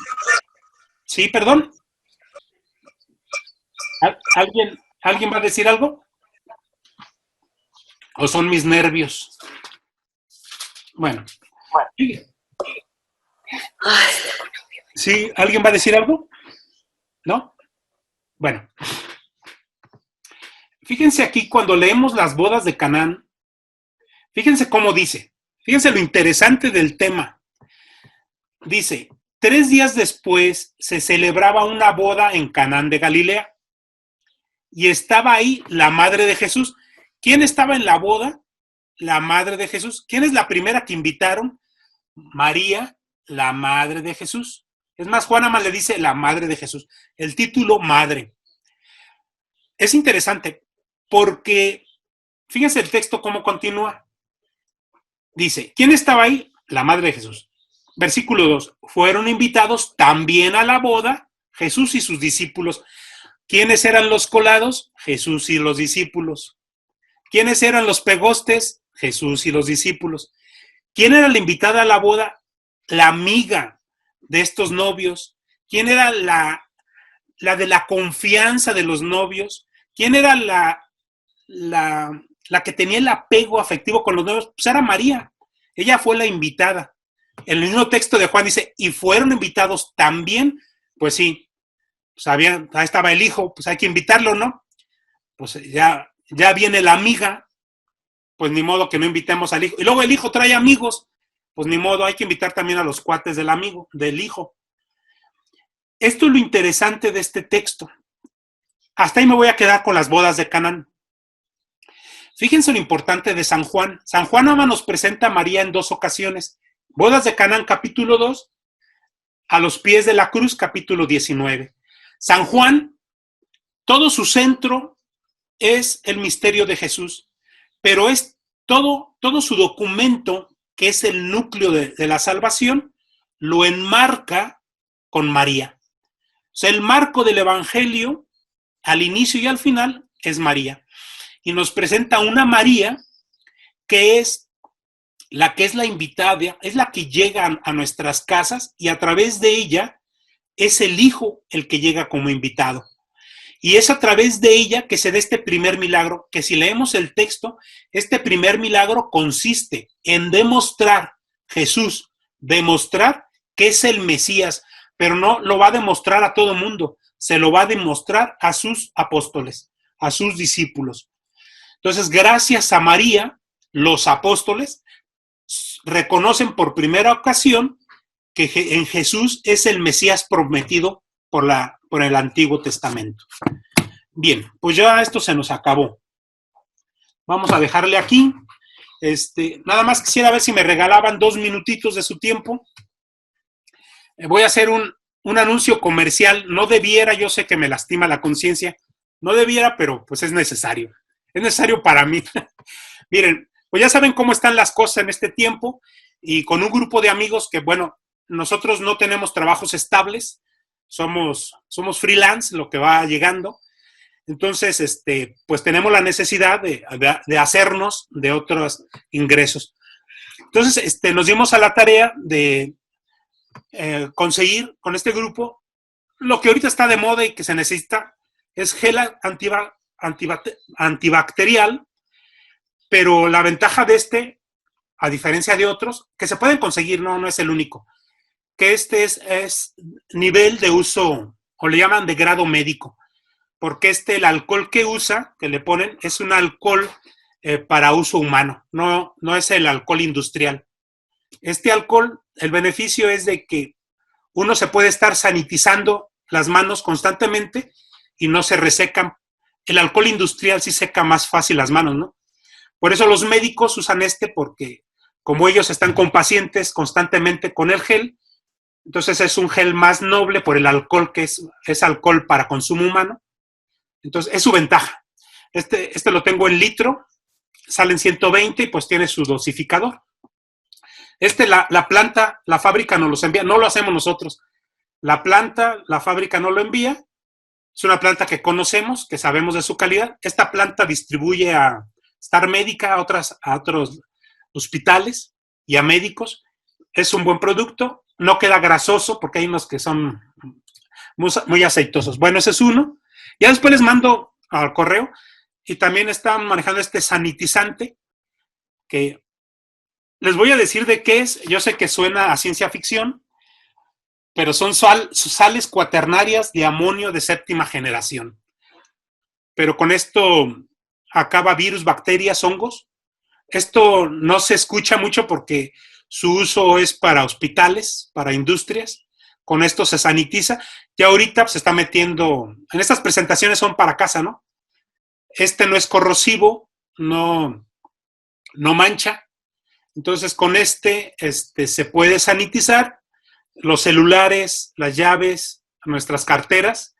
Sí, perdón. ¿Alguien va a decir algo? ¿O son mis nervios? Bueno. Sí, ¿alguien va a decir algo? ¿no? Bueno, fíjense aquí cuando leemos las bodas de Canaán, fíjense cómo dice, fíjense lo interesante del tema. Dice, 3 días después se celebraba una boda en Canaán de Galilea y estaba ahí la madre de Jesús. ¿Quién estaba en la boda? La madre de Jesús. ¿Quién es la primera que invitaron? María, la madre de Jesús. Es más, Juana más le dice la madre de Jesús. El título madre. Es interesante porque, fíjense el texto cómo continúa. Dice, ¿quién estaba ahí? La madre de Jesús. Versículo 2. Fueron invitados también a la boda Jesús y sus discípulos. ¿Quiénes eran los colados? Jesús y los discípulos. ¿Quiénes eran los pegostes? Jesús y los discípulos. ¿Quién era la invitada a la boda? La amiga de estos novios. ¿Quién era la de la confianza de los novios? ¿Quién era la que tenía el apego afectivo con los novios? Pues era María. Ella fue la invitada. El mismo texto de Juan dice, y fueron invitados también. Pues sí, pues ahí estaba el hijo, pues hay que invitarlo, ¿no? Pues ya viene la amiga, pues ni modo que no invitemos al hijo. Y luego el hijo trae amigos, pues ni modo, hay que invitar también a los cuates del amigo, del hijo. Esto es lo interesante de este texto. Hasta ahí me voy a quedar con las bodas de Canaán. Fíjense lo importante de San Juan. San Juan nada más nos presenta a María en 2 ocasiones. Bodas de Canaán, capítulo 2, a los pies de la cruz, capítulo 19. San Juan, todo su centro es el misterio de Jesús, pero es todo su documento, que es el núcleo de la salvación, lo enmarca con María. O sea, el marco del Evangelio, al inicio y al final, es María. Y nos presenta una María que es la invitada, es la que llega a nuestras casas y a través de ella es el Hijo el que llega como invitado. Y es a través de ella que se da este primer milagro, que si leemos el texto, este primer milagro consiste en demostrar, Jesús, demostrar que es el Mesías, pero no lo va a demostrar a todo mundo, se lo va a demostrar a sus apóstoles, a sus discípulos. Entonces, gracias a María, los apóstoles reconocen por primera ocasión que en Jesús es el Mesías prometido por el Antiguo Testamento. Bien, pues ya esto se nos acabó. Vamos a dejarle aquí. Nada más quisiera ver si me regalaban 2 minutitos de su tiempo. Voy a hacer un anuncio comercial. No debiera, yo sé que me lastima la conciencia. No debiera, pero pues es necesario. Es necesario para mí. Miren, pues ya saben cómo están las cosas en este tiempo y con un grupo de amigos que, bueno, nosotros no tenemos trabajos estables, somos freelance, lo que va llegando. Entonces, pues tenemos la necesidad de hacernos de otros ingresos. Entonces, nos dimos a la tarea de conseguir con este grupo lo que ahorita está de moda y que se necesita, es gel antibacterial, pero la ventaja de a diferencia de otros, que se pueden conseguir, no es el único, que es nivel de uso, o le llaman de grado médico, porque el alcohol que le ponen, es un alcohol para uso humano, no es el alcohol industrial. Este alcohol, el beneficio es de que uno se puede estar sanitizando las manos constantemente y no se resecan. El alcohol industrial sí seca más fácil las manos, ¿no? Por eso los médicos usan porque como ellos están con pacientes constantemente con el gel, entonces es un gel más noble por el alcohol que es alcohol para consumo humano. Entonces es su ventaja. Este lo tengo en litro, salen 120 y pues tiene su dosificador. La planta, la fábrica nos los envía, no lo hacemos nosotros. La fábrica no lo envía. Es una planta que conocemos, que sabemos de su calidad. Esta planta distribuye a Star Médica, a otros hospitales y a médicos. Es un buen producto. No queda grasoso porque hay unos que son muy aceitosos. Bueno, ese es uno. Ya después les mando al correo y también están manejando este sanitizante que les voy a decir de qué es. Yo sé que suena a ciencia ficción, pero son sales cuaternarias de amonio de 7ª generación. Pero con esto acaba virus, bacterias, hongos. Esto no se escucha mucho porque su uso es para hospitales, para industrias. Con esto se sanitiza. Ya ahorita se está metiendo, en estas presentaciones son para casa, ¿no? Este no es corrosivo, no mancha. Entonces con este se puede sanitizar los celulares, las llaves, nuestras carteras,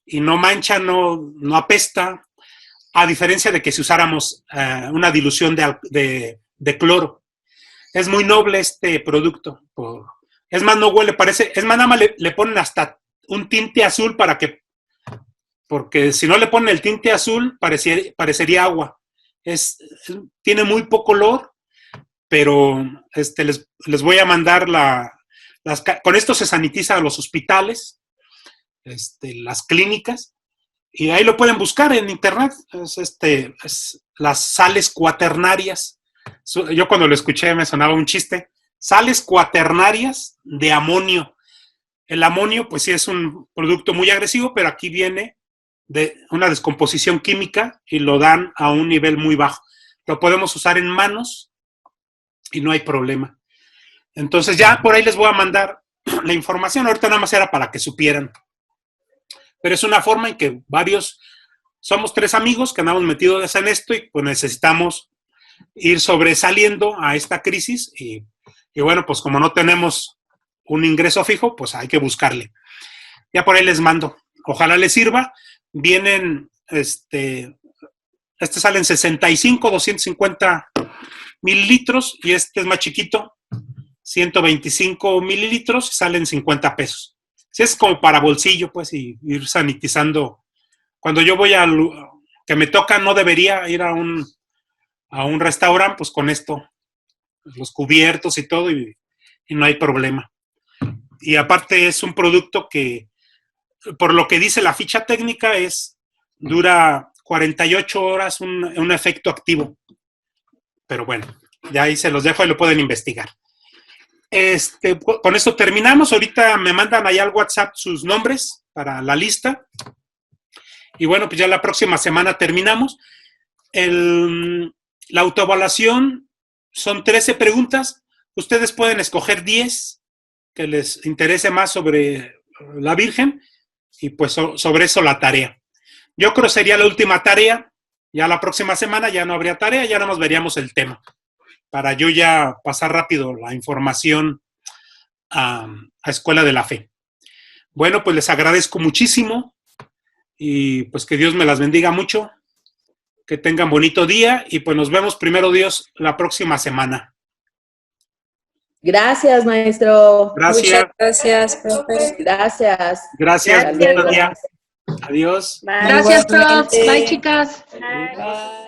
y no mancha, no apesta, a diferencia de que si usáramos una dilución de cloro. Es muy noble este producto. Es más, no huele, parece, es más, nada más le ponen hasta un tinte azul porque si no le ponen el tinte azul, parecería agua. Tiene muy poco olor, pero les voy a mandar con esto se sanitiza a los hospitales, las clínicas, y ahí lo pueden buscar en internet. Es las sales cuaternarias. Yo cuando lo escuché me sonaba un chiste. Sales cuaternarias de amonio. El amonio, pues sí, es un producto muy agresivo, pero aquí viene de una descomposición química y lo dan a un nivel muy bajo. Lo podemos usar en manos y no hay problema. Entonces ya por ahí les voy a mandar la información. Ahorita nada más era para que supieran. Pero es una forma en que somos 3 amigos que andamos metidos en esto y pues necesitamos ir sobresaliendo a esta crisis y bueno, pues como no tenemos un ingreso fijo, pues hay que buscarle. Ya por ahí les mando. Ojalá les sirva. Vienen, salen 65, 250 mililitros y este es más chiquito, 125 mililitros, salen 50 pesos. Si es como para bolsillo, pues, y ir sanitizando. Cuando yo voy que me toca, no debería ir a un restaurante, pues con esto, los cubiertos y todo, y no hay problema. Y aparte es un producto que, por lo que dice la ficha técnica, dura 48 horas un efecto activo. Pero bueno, ya ahí se los dejo y lo pueden investigar. Con esto terminamos. Ahorita me mandan ahí al WhatsApp sus nombres para la lista. Y bueno, pues ya la próxima semana terminamos. La autoevaluación son 13 preguntas. Ustedes pueden escoger 10 que les interese más sobre la Virgen y pues sobre eso la tarea. Yo creo que sería la última tarea. Ya la próxima semana ya no habría tarea, ya nada más veríamos el tema, para yo ya pasar rápido la información a Escuela de la Fe. Bueno, pues les agradezco muchísimo y pues que Dios me las bendiga mucho, que tengan bonito día y pues nos vemos primero Dios la próxima semana. Gracias, maestro. Gracias. Muchas gracias, profe. Gracias. Gracias. Hasta luego. Adiós. Bye. Gracias, prof. Igualmente. Bye, chicas. Bye. Bye.